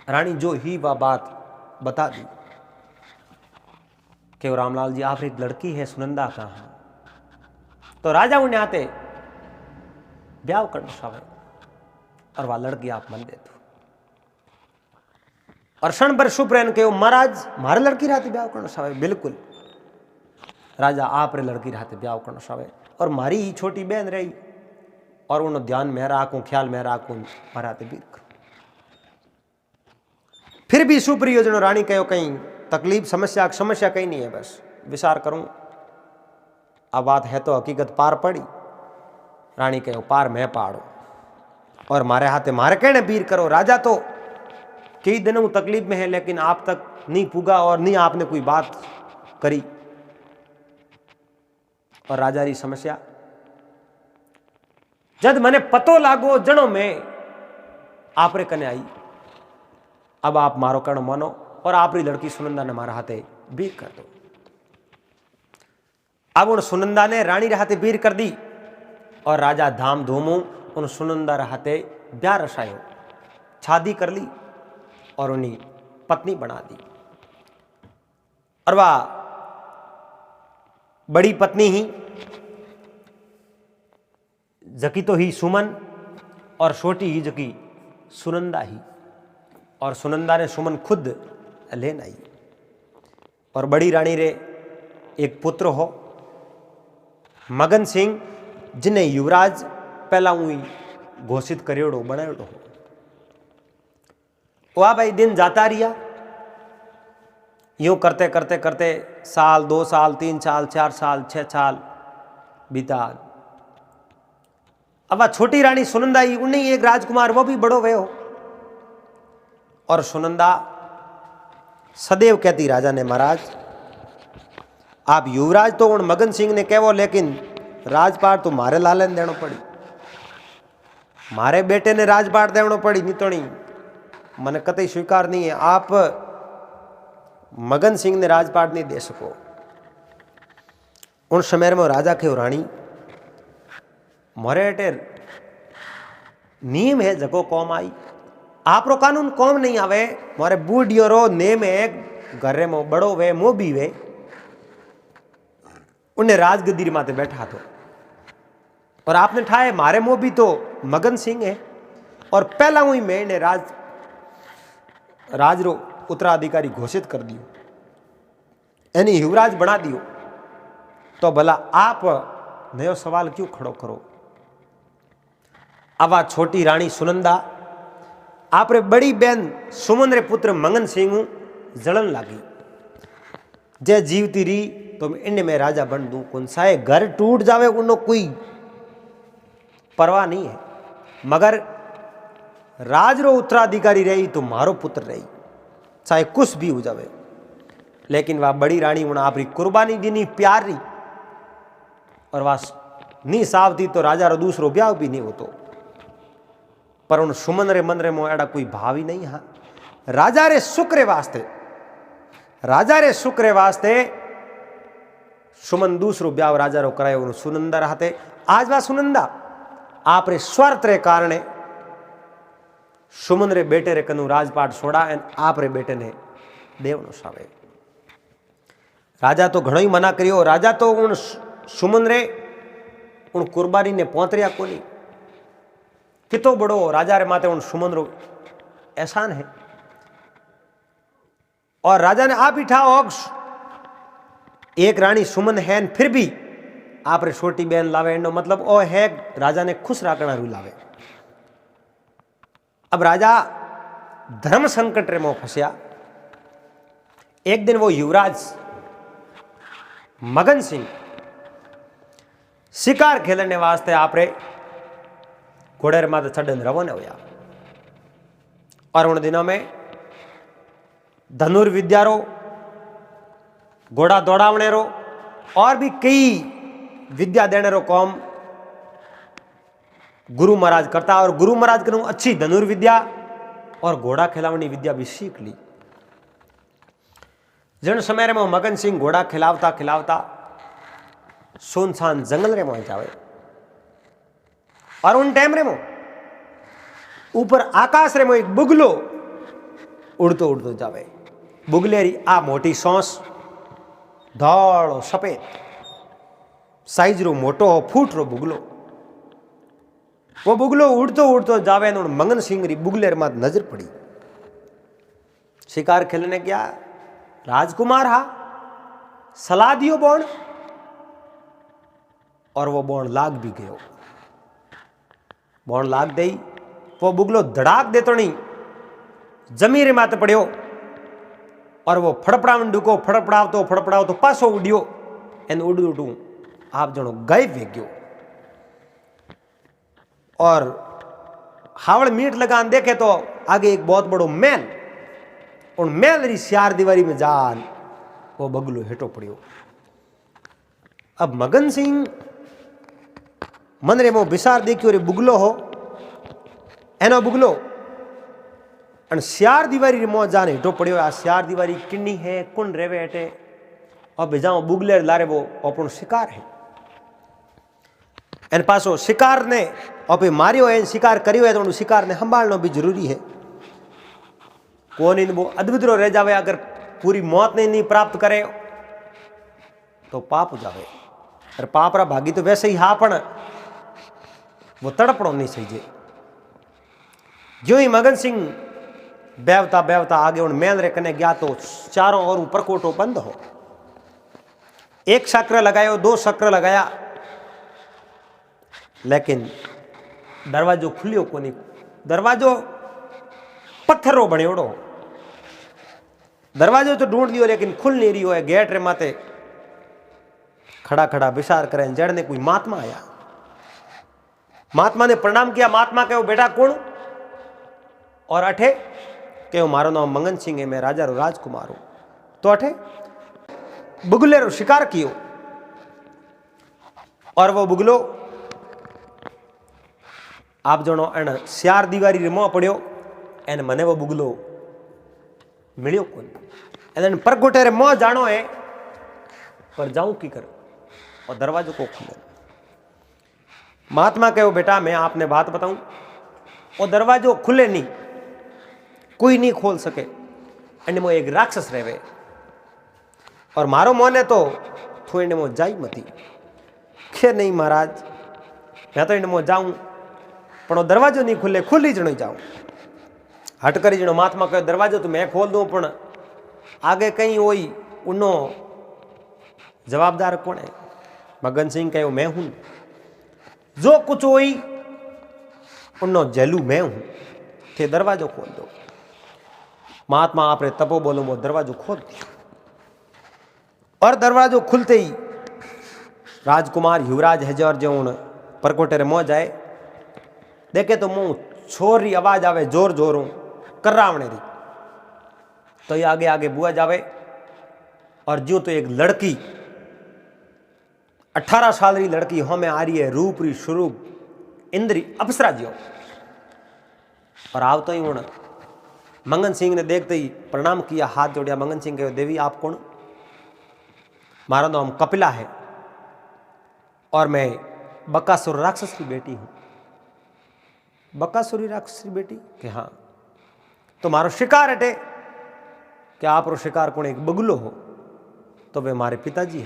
रानी जो ही वह बात बता दी कि रामलाल जी आप एक लड़की है सुनंदा कहाँ। तो राजा उन्हें आते ब्याह करना चाहे और वह लड़की आप मन दे दो और क्षण भर शुभ रहन के महाराज मारे लड़की रहती ब्याह करना चाहे। बिल्कुल राजा आप रे लड़की रहते ब्याह करना चाहे और मारी ही छोटी बहन रही और उन्होंने ध्यान में राखूं ख्याल में राखूं महाराते भी फिर भी सुप्रियोजन रानी कहो कहीं तकलीफ समस्या कहीं नहीं है। बस विचार करूं अब बात है तो हकीकत पार पड़ी। रानी कहो पार मैं पाड़ो और मारे हाथे मारे कहने बीर करो। राजा तो कई दिनों तकलीफ में है लेकिन आप तक नहीं पुगा और नहीं आपने कोई बात करी। और राजा री समस्या जद मने पतो लागो जनो में आप रे कने आई। अब आप मारो कर्ण मानो और आप री लड़की सुनंदा ने मारा हाथे बीर कर दो। अब उन सुनंदा ने रानी रे हाथे बीर कर दी और राजा धाम धूमू उन सुनंदा रे हाथे ब्याह रसायो शादी कर ली और उन्हीं पत्नी बना दी। और वह बड़ी पत्नी ही जकी तो ही सुमन और छोटी ही जकी सुनंदा ही। और सुनंदा ने सुमन खुद लेन आई और बड़ी रानी रे एक पुत्र हो मगन सिंह जिन्हें युवराज पहला हुई घोषित करेड़ो बनाड़ो हो। वह भाई दिन जाता रिया यूं करते करते करते साल 2 साल 3 साल 4 साल 6 साल बीता। अब छोटी रानी सुनंदा ही उन्हीं एक राजकुमार वो भी बड़ो भयो। और सुनंदा सदैव कहती राजा ने, महाराज आप युवराज तो उन मगन सिंह ने कहो, लेकिन राजपाट तो मारे लाले ने देनो पड़ी, मारे बेटे ने राजपाट देनो पड़ी, नहीं तो नहीं मने कतई स्वीकार नहीं है। आप मगन सिंह ने राजपाट नहीं दे सको। उन समय में राजा के रानी मोरे अटे नियम है जगो कौम आई, आप रो कानून कौम नहीं आवे, मोरे बूढ़ियो रो नेम है घरे में बड़ो वे मो भी वे। उन्हें राजगद्दी माते बैठा तो और आपने ठाए मारे मो भी तो मगन सिंह है और पहला हुई मैं ने राज रो उत्तराधिकारी घोषित कर दियो, यानी युवराज बना दियो। तो भला आप नयो सवाल क्यों खड़ो करो। अब आ छोटी रानी सुनंदा आपरे बड़ी बहन सुमन रे पुत्र मंगन सिंह जलन लागी, जे जीवती री तो इन में राजा बन दूं, कौन सा घर टूट जावे उन्नो कोई परवाह नहीं है, मगर राज रो उत्तराधिकारी रही तो मारो पुत्र रही, चाहे कुछ भी हो जावे। लेकिन वह बड़ी रानी उन आपरी कुर्बानी दीनी प्यार रही और वह नहीं सावती तो राजा रो दूसरो ब्याह भी नहीं होतो। पर उन सुमन रे मन रे मो एड़ा कोई भाव ही नहीं। हाँ राजा रे शुक्र वास्ते, राजा रे शुक्र वास्ते सुमन दूसरो ब्याह राजा रो करायो उन सुनंदा रहते। आज वह सुनंदा आप रे स्वार्थ रे कारणे सुमन रे बेटे रे कनु राजपाट छोड़ा एन आप रे बेटे ने देवनो सावे। राजा तो घणो ही मना करियो, राजा तो उन सुमन रे उन कुर्बानी ने पहुंचरिया कोनी। कितो बड़ो राजा रे माते उन सुमन रो एहसान है। और राजा ने आप ही ठा एक रानी सुमन है फिर भी आप रे छोटी बहन लावे, एनो मतलब ओ है राजा ने खुश राखना रू लावे। अब राजा धर्म संकट रे मो फंसिया। एक दिन वो युवराज मगन सिंह शिकार खेलने वास्ते आप रे घोड़े माते चढ़न रवाना हुआ। और उन दिनों में धनुर्विद्या रो, घोड़ा दौड़ावने रो और भी कई विद्या देने रो काम गुरु महाराज करता। और गुरु महाराज कनु अच्छी धनुर्विद्या और घोड़ा खिलावनी विद्या भी सीख ली। जन समय में मगन सिंह घोड़ा खिलावता खिलावता सुनसान जंगल रे में जावे। और उन टाइम रे में ऊपर आकाश रे में एक बुगलो उड़तो उड़तो जावे। बुगले री आ मोटी सौंस धौड़ो सफेद साइज रो मोटो फूट रो बुगलो। वो बुगलो उड़तो उड़तो जावे ने मंगन सिंह री बुगले मात नजर पड़ी। शिकार खेलने गया राजकुमार हा सलाह दियो बोण और वो बोण लाग भी गयो। बोण लाग दई वो बुगलो धड़ाक देतो नहीं जमीरे माते पड़ियो और वो फड़पड़ावन डुको फड़पड़ाव तो पासो उड़ियो एन उड़ उड़ू आप जनो गायब वे गयो। और हावड़ मीट लगान देखे तो आगे एक बहुत बड़ो महल, उन महल री चार दीवारी में जान वो बगलो हेटो पड़ियो। अब मगन सिंह मन रे मो विचार देखियो रे बुगलो हो एनो बुगलो अन चार दीवारी मो जाने हेटो पड़ियो। आ चार दीवारी किन्नी है कुन रेवे हेटे और बेजाओ बुगले लारे वो अपन शिकार है। एन पासो शिकार ने और मारियो है शिकार करियो है तो शिकार ने संभालना भी जरूरी है। कौन इन वो अद्भुत रह जावे अगर पूरी मौत नहीं प्राप्त करे तो पाप हो जावे। और पाप रा भागी तो वैसे ही हा पण वो तड़पड़ो नहीं सही। जो ही मगन सिंह बेवता बेवता आगे उन मेल रे कने गया तो चारों ओर परकोटो बंद हो। एक चक्र लगायो, दो चक्र लगाया, लेकिन दरवाजो खुलियो कोनी। दरवाजो पत्थरों बणियोड़ो, दरवाजो तो ढूंढ लियो लेकिन खुल नहीं रही है। गेट रे माते खड़ा खड़ा विचार करें जड़ने कोई महात्मा आया। महात्मा ने प्रणाम किया। महात्मा कहो बेटा कौन? और अठे कहो मारो नाम मंगन सिंह है, मैं राजा रो राजकुमार हूं। तो अठे बुगले रो शिकार कियो और वो बुगलो आप जणो एन श्यार दीवारी रे मोह पड़ियो एन मने वो बुगलो मिलियो कोन। एन परगोटे रे मोह जानो है पर जाऊं की कर और दरवाजो को खुले। महात्मा कहो बेटा मैं आपने बात बताऊं, और दरवाजो खुले नहीं, कोई नहीं खोल सके। एने मो एक राक्षस रहे और मारो मोने तो थोड़ी ने मो जाई मती के नहीं महाराज मैं तो इने मो जाऊं पण दरवाजो नहीं खुले, खुली जणो जाऊं। हट करी जणो महात्मा कहो दरवाजो तो मैं खोल दूं पण आगे कहीं वही उनो जवाबदार कौन है? मगन सिंह कहो मैं हूं, जो कुछ हुई उन्नो जेलू मैं हूं, थे दरवाजो खोल दो। महात्मा आपने तपो बोलो वो दरवाजो खोल दिया और दरवाजो खुलते ही राजकुमार युवराज हजर जो परकोटे रे मोह जाए देखे तो मुंह छोर री आवाज आवे जोर जोरों कर्रावणे री। तो ये आगे आगे बुआ जावे और जो तो एक लड़की 18 साल री लड़की हमें आ रही है, रूप री स्वरूप इंद्री अप्सरा जियो। और आव तो ही हूं मंगन सिंह ने देखते ही प्रणाम किया, हाथ जोड़िया। मंगन सिंह कहो देवी आप कौन? मारा नाम कपिला है और मैं बकासुर राक्षस की बेटी हूं। बकासुरी राक्षस की बेटी कि हाँ। तो मारो शिकार हटे कि आप रो शिकार कौन? एक बगुलो हो। तो वे मारे पिताजी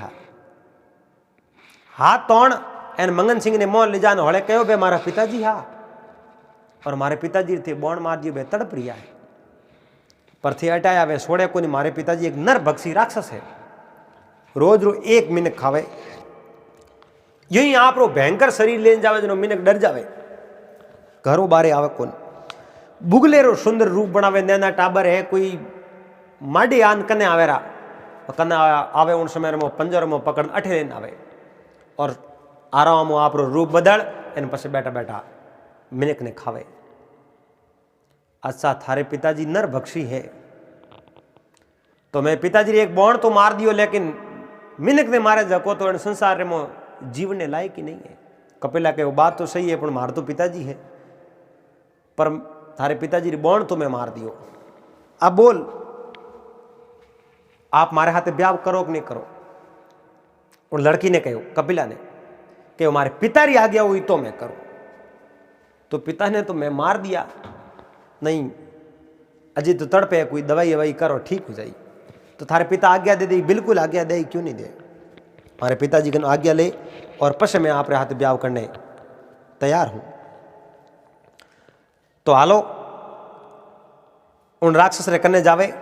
हाथ तोड़ एन मंगन सिंह ने मोह ले जाने हड़े कहो बे मारा पिताजी और मारे पिताजी थे बोण मार दियो बे तड़प रिया है पर थे हटाया वे सोड़े को नहीं। मारे पिताजी एक नर भक्षी राक्षस है, रोज रो एक मिनक खावे। यही आप रो भयंकर शरीर लेन जावे जो मिनक डर जावे, घरों बारे आवे कौन। बुगले रो सुंदर रूप बनावे, नैना टाबर है कोई माडी आन कने आवेरा कने आवे उन समय में पंजर में पकड़ अठे लेन आवे और आराम आप रो रूप बदल इन पास बैठा बैठा मिनक ने खावे। अच्छा थारे पिताजी नर भक्षी है तो मैं पिताजी एक बोण तो मार दियो लेकिन मिनक ने मारे जको तो इन संसार में जीवने लायक ही नहीं है। कपिला के वो बात तो सही है पर मार तो पिताजी है, पर थारे पिताजी री बोण तो मैं मार दियो। अब बोल आप मारे हाथे ब्याह करो कि नहीं करो? उन लड़की ने कहो, कपिला ने कि हमारे पिता री आज्ञा हुई तो मैं करूं। तो पिता ने तो मैं मार दिया, नहीं अजी तो तड़पे कोई दवाई ववाई करो ठीक हो जाए। तो थारे पिता आज्ञा दे दी? बिल्कुल आज्ञा दे, क्यों नहीं दे। हमारे पिताजी की आज्ञा ले और पश में आप हाथ ब्याह करने तैयार हूं। तो हालो उन राक्षस रे कन्ने जावे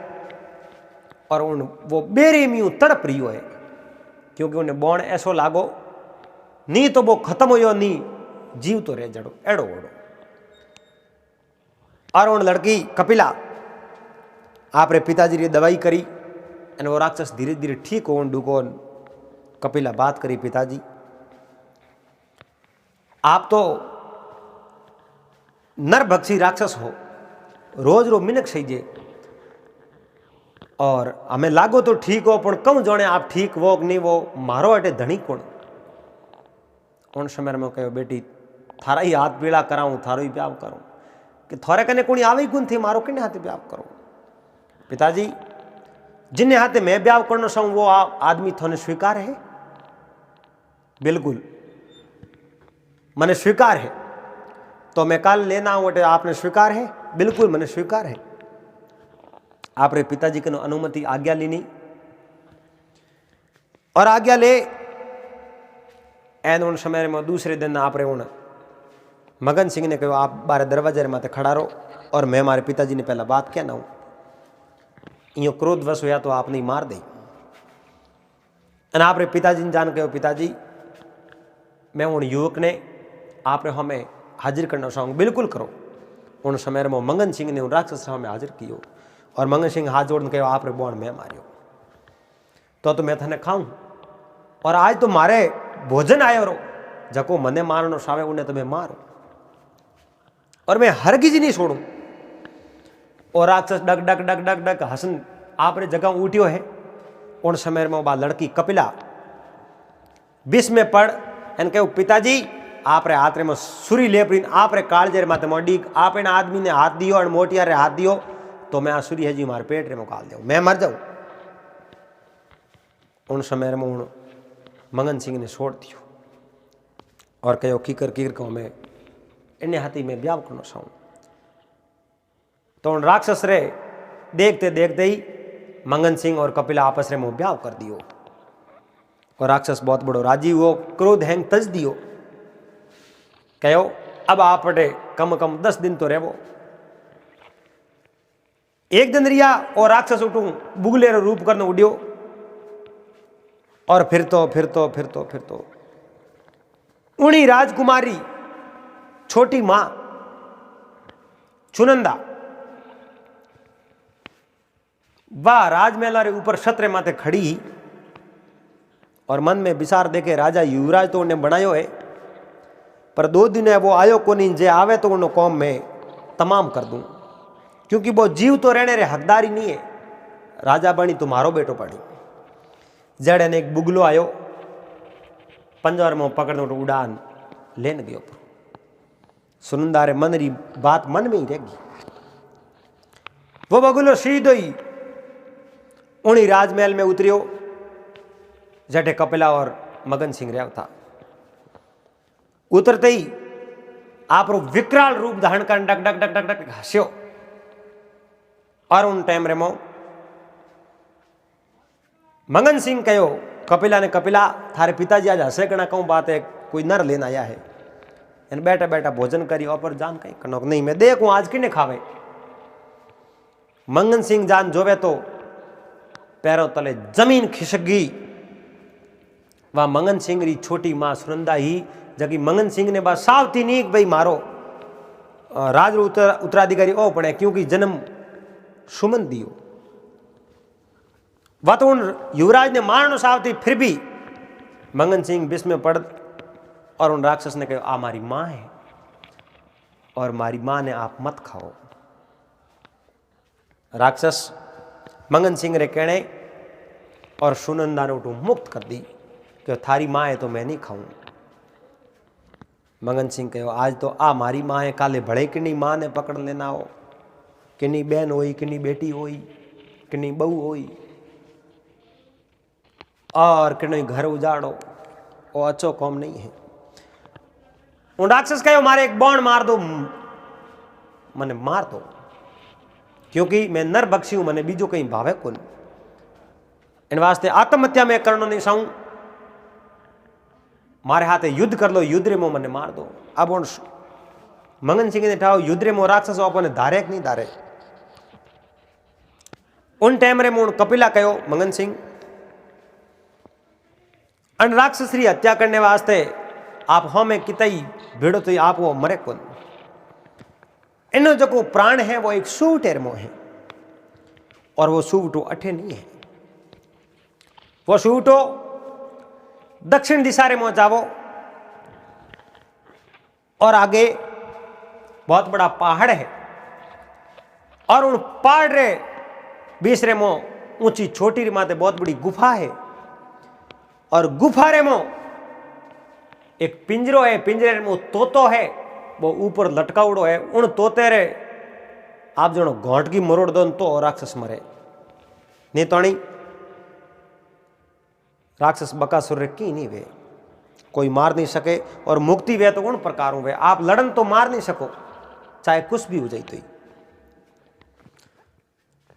और उन वो बेरेमियों तड़प रही है क्योंकि उन्हें बोण ऐसो लागो नी तो वो खत्म हो नी जीव तो रह जड़ो एड़ो ओड़ो। और उन लड़की कपिला आप रे पिताजी री दवाई करी और वो राक्षस धीरे धीरे ठीक हो डूको। कपिला बात करी, पिताजी आप तो नरभक्षी राक्षस हो, रोज रो मिनक सहीजे और हमें लागो तो ठीक हो पर कम जाने आप ठीक वो कि नहीं वो मारो अटे धनी कौन। उन समय में कहो बेटी थारा ही हाथ पीड़ा कराऊं, थारो ही ब्याह करूं कि थोड़े कने कोई आवे गुण थी मारो किने हाथे ब्याह करो। पिताजी जिन्हें हाथे मैं ब्याह करना चाहूं वो आदमी थोने स्वीकार है? बिल्कुल मने स्वीकार है। तो मैं कल लेना हूं अटे आपने स्वीकार है? बिल्कुल मने स्वीकार है। आप रे पिताजी की अनुमति आज्ञा लीनी और आज्ञा ले एन उन समय में दूसरे दिन आप रे उन मगन सिंह ने कहो आप बारे दरवाजे माथे खड़ा रहो और मैं हमारे पिताजी ने पहला बात क्या ना हूं यो क्रोधवश हुआ तो आपने मार दे। आप रे पिताजी ने जान कहो पिताजी मैं उन युवक ने आपने हमें हाजिर करना चाहूँ। बिल्कुल करो। उन समय में मंगन सिंह ने उन राक्षस हमें हाजिर कियो और मंगन सिंह हाथ जोड़ कहो आप रे बोण मैं मारियो तो मैं थने खाऊं और आज तो मारे भोजन आयो रो जको मने मारनो सावे उन्हें तो मैं मारू और मैं हरगिज नहीं छोड़ू। और राक्षस डग डग डग डग डग हसन आप रे जगह उठ्यो है। उन समय में बा लड़की कपिला विष में पड़ एन कहू पिताजी आप रे हाथ रे में सुरी लेपरीन आप रे कालजेर माथे मोडी आप एना आदमी ने हाथ दियो और मोटिया रे हाथ दियो तो मैं आ सुरी है जी मारे पेट रे मोकाल दो मैं मर जाऊं। उन समय में उन मंगन सिंह ने छोड़ दियो और कहो कीकर कीकर कहो मैं इन हाथी में ब्याह करना चाहूं। तो उन राक्षस रे देखते देखते ही मंगन सिंह और कपिला आपस रे में ब्याह कर दियो और राक्षस बहुत बड़ो राजी हुओ क्रोध हैंग तज दियो कहो अब आप कम कम 10 दिन तो रहवो। एक दिन रिया और राक्षस उठू बुगले रो रूप करने उड़ियो और फिर तो उनी राजकुमारी छोटी मां चुनंदा वाह राजमहला रे ऊपर छतरे माथे खड़ी और मन में विचार देखे राजा युवराज तो उन्हें बनायो है पर 2 दिन है वो आयो को नहीं जे आवे तो उन्होंने कौम में तमाम कर दूं क्योंकि वो जीव तो रहने रे हकदारी नहीं है। राजा बनी तुम्हारो बेटो पड़ी जड़े ने एक बुगलो आयो पंजर में पकड़ने उड़ान लेन गयो। सुनंदा रे मन री बात मन में ही रहेगी। वो बगुलो सीधो ही उन्हीं राजमहल में उतरियो जटे कपिला और मगन सिंह रहा था। उतरते ही आप विकराल रूप धारण कर डक डक डक डक डक हस्यो और उन टाइम रे मो मंगन सिंह कहो कपिला ने कपिला थारे पिताजी आज हसे कना कहूं बात है कोई नर लेना आया है इन बैठा बैठा भोजन करी और जान कहीं कनक नहीं मैं देखूं आज किने खावे। मंगन सिंह जान जोवे तो पैरों तले जमीन खिसक गई। वह मंगन सिंह री छोटी मां सुनंदा ही जगी मंगन सिंह ने बा सावती नहीं भाई मारो राज उत्तराधिकारी ओ पड़े क्योंकि जन्म सुमन दियो। वह तो उन युवराज ने मारनो सावती फिर भी मंगन सिंह विष में पड़ और उन राक्षस ने कहा आ मारी मां है और मारी मां ने आप मत खाओ। राक्षस मंगन सिंह रे कहने और सुनंदा ने उठू मुक्त कर दी कि थारी मां है तो मैं नहीं खाऊं। मंगन सिंह कहो आज तो आ मारी मां है काले भले किन्नी मां ने पकड़ लेना हो किन्नी बहन होई किन्नी बेटी होई किन्नी बहू होई और किन्नी घर उजाड़ो वो अच्छो कौम नहीं है। उन राक्षस कहो मारे एक बाण मार दो मने मार दो क्योंकि मैं नर बख्शी हूं मने बीजो कहीं भावे कोन इन वास्ते आत्महत्या में करनो नहीं चाहूं मारे हाथे युद्ध कर लो युद्ध रे मो मने मार दो। अब उन मंगन सिंह ने ठाओ युद्ध रे मो राक्षस अपने धारे नहीं धारे। उन टाइम रे मो कपिला कहो मंगन सिंह अन राक्षस री हत्या करने वास्ते आप हमें कितई भिड़ो तो आप वो मरे कौन। इनो जो प्राण है वो एक सूटेर मो है और वो सूटो अठे नहीं है। वो सूटो दक्षिण दिशा रे मो जावो और आगे बहुत बड़ा पहाड़ है और उन पहाड़ रे बीच रे मो ऊंची छोटी री माते बहुत बड़ी गुफा है और गुफा रे मो एक पिंजरो है पिंजरे रे मो तोतो है वो ऊपर लटकाउड़ो है। उन तोते रे आप जनो घोट की मरोड़ दो तो राक्षस मरे नहीं तो नहीं राक्षस बकासुर रे की नहीं वे कोई मार नहीं सके और मुक्ति वे तो उन प्रकार वे आप लड़न तो मार नहीं सको चाहे कुछ भी हो जाए तो ही।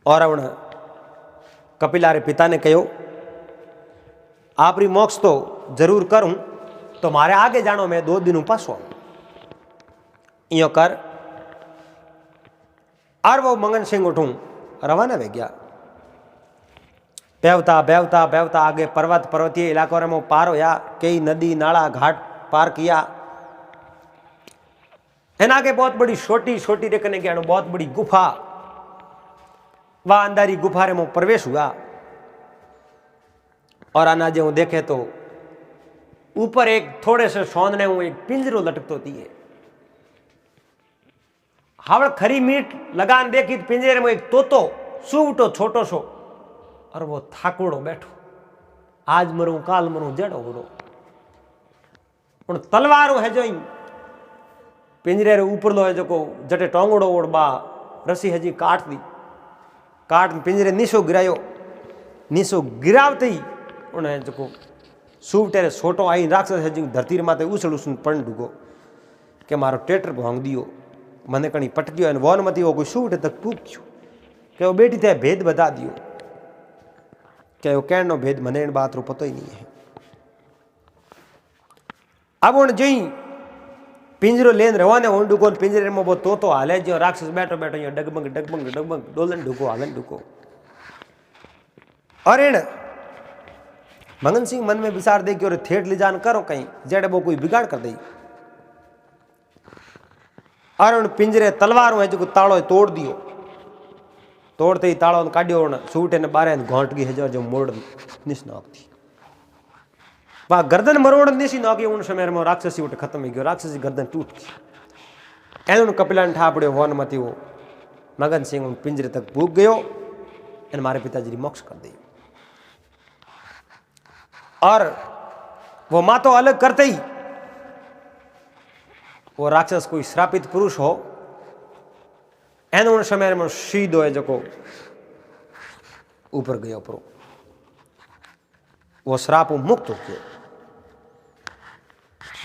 और उन कपिला रे पिता ने कहो आप री मोक्ष तो जरूर करूं तो मारे आगे जानो मैं 2 दिन पासो यो कर और वो मंगन सिंह उठूं रवाना वे गया। बेवता बेवता बेवता आगे पर्वत पर्वतीय इलाकों में पार होया कई नदी नाला घाट पार किया। एना आगे बहुत बड़ी छोटी छोटी रेखने गया बहुत बड़ी गुफा वह अंधारी गुफा में प्रवेश हुआ और अनाजे हूँ देखे तो ऊपर एक थोड़े से सौंदने हूँ एक पिंजरो लटकतो दिए। हावड़ खरी मीट लगान देखी तो पिंजरे में एक तोतो सुवटो छोटो सो और वो थाकोड़ो बैठो, आज मरूं काल मरूं जड़ो उड़ो। पण तलवारों है जो पिंजरे रे ऊपर लो है जो को जटे टोंगड़ो ओड़ बा रसी हजी काट दी, काट पिंजरे नीसो गिरायो, नीसो गिरावते ही उन्हें जो सुवटे रे छोटो आई राक्षस हजी धरती रे माथे उछल उछल पण डूगो के मारो टेटर भांग दियो, मने कणी पटक्यो अने वोन मती वो कोई सुवटे तक पूक्यो के वो बेटी थे भेद बता दियो के वो कहनो भेद मने इन बात रो पतो ही नहीं है। अब उन जई पिंजरो लेन रवाने उन डुको पिंजरे में वो तोतो हाले जो राक्षस बैठो बैठो यो डगमग डगमग डगमग डोलन डुको हालन डुको। और इन मंगन सिंह मन में विचार दे कि और थेट ले जान करो कहीं जेड़े वो कोई बिगाड़ कर दई। और उन पिंजरे तलवार है जो ताड़ो तोड़ दियो, तोड़ते ही ताड़ो काढ़ियो सूटे ने बारे घोंट गई है जो मोड़ निस नाक थी वह गर्दन मरोड़ निसी नाकी उन समय में राक्षसी उठ खत्म हो गयो, राक्षसी गर्दन टूट गई। एन कपिलान ठा पड़ो वन मती वो मगन सिंह उन पिंजरे तक भूख गयो एन मारे पिताजी ने मोक्ष कर दी। और वो माँ तो अलग करते ही वो राक्षस कोई श्रापित पुरुष हो एन उन समय में सीधो है जो ऊपर गयो परो वो श्राप मुक्त हो गयो।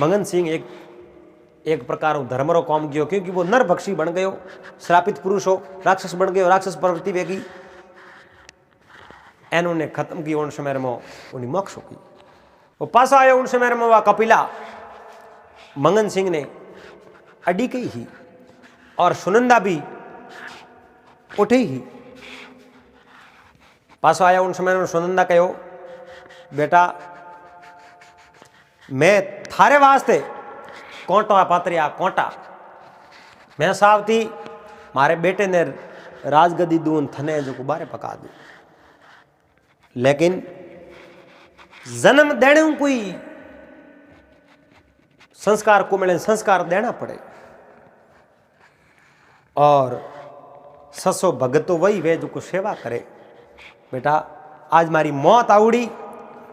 मंगन सिंह एक प्रकार धर्मरो काम कियो क्योंकि वो नरभक्षी बन गयो, श्रापित पुरुष हो राक्षस बन गयो, राक्षस प्रवृत्ति वेगी एन उन्हें खत्म की उन समय में उन्हें मोक्ष हो गई। वो पासा आया उन समय में वह कपिला मंगन सिंह ने अडी कही ही और सुनंदा भी उठे ही। पासो आया उन समय में सुनंदा कहो बेटा मैं थारे वास्ते कोंटा पात्रिया कोंटा मैं सावती मारे बेटे ने राजगदी दून थने जो बारे पका दू, लेकिन जन्म देने कोई संस्कार को मिले संस्कार देना पड़े और ससो भगत तो वही वे जो को सेवा करे। बेटा आज मारी मौत आवड़ी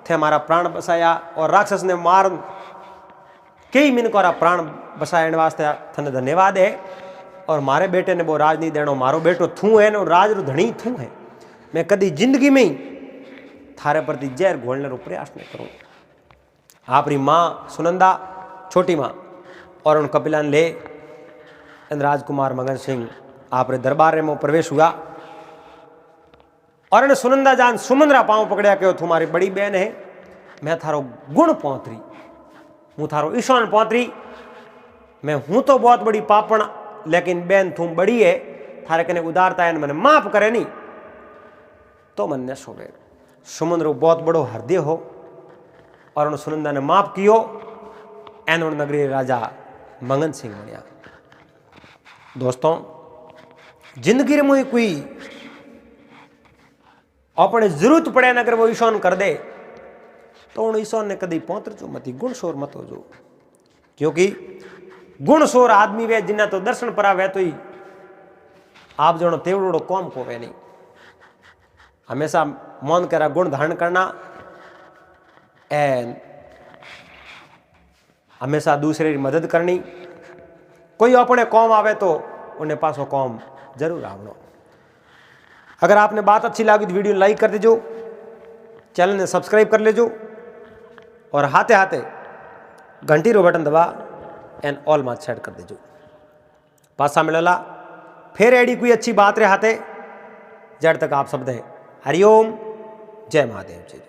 थे हमारा प्राण बसाया और राक्षस ने मार कई मिनकों प्राण बसाने वास्ते थने धन्यवाद है। और मारे बेटे ने वो राज नहीं देनो, मारो बेटो थू है और राज रो धनी थू है। मैं कदी जिंदगी में ही थारे प्रति जहर घोलने रो प्रयास नहीं करूँ। आपरी माँ सुनंदा छोटी माँ और उन कपिलान ले राजकुमार मगन सिंह आपरे दरबार में प्रवेश हुआ और इन्हें सुनंदा जान सुमंदरा पांव पकड़िया के तुम्हारी बड़ी बहन है, मैं थारो गुण पौतरी हूँ थारो ईशान पौतरी, मैं हूँ तो बहुत बड़ी पापण लेकिन बहन थू बड़ी है, थारे कने उदारता है मैंने माफ करे नहीं तो मन न सोवे। समुद्र बहुत बड़ो हृदय हो और उन सुनंदा ने माफ कियो एन उन नगरी राजा मंगन सिंह बनया। दोस्तों जिंदगी में कोई अपने जरूरत पड़े न अगर वो ईशान कर दे तो उन ईशान ने कदी पौत्र जो मती गुण शोर मत हो जो, क्योंकि गुण शोर आदमी वे जिन्ना तो दर्शन परा वे तो ही आप जनो तेवड़ो कौम को वे नहीं। हमेशा मौन करा गुण धारण करना एंड हमेशा दूसरे की मदद करनी। कोई अपने कौम आवे तो उन्हें पासो कौम जरूर आवनो। अगर आपने बात अच्छी लगी तो वीडियो लाइक कर दीजो, चैनल ने सब्सक्राइब कर लेजो और हाथे हाथे घंटी रो बटन दबा एंड ऑल मात सेट कर दीजो। पासा मिलला फिर एडी कोई अच्छी बात रे हाथे जड़ तक आप सब दे हरिओम जय महादेव जी।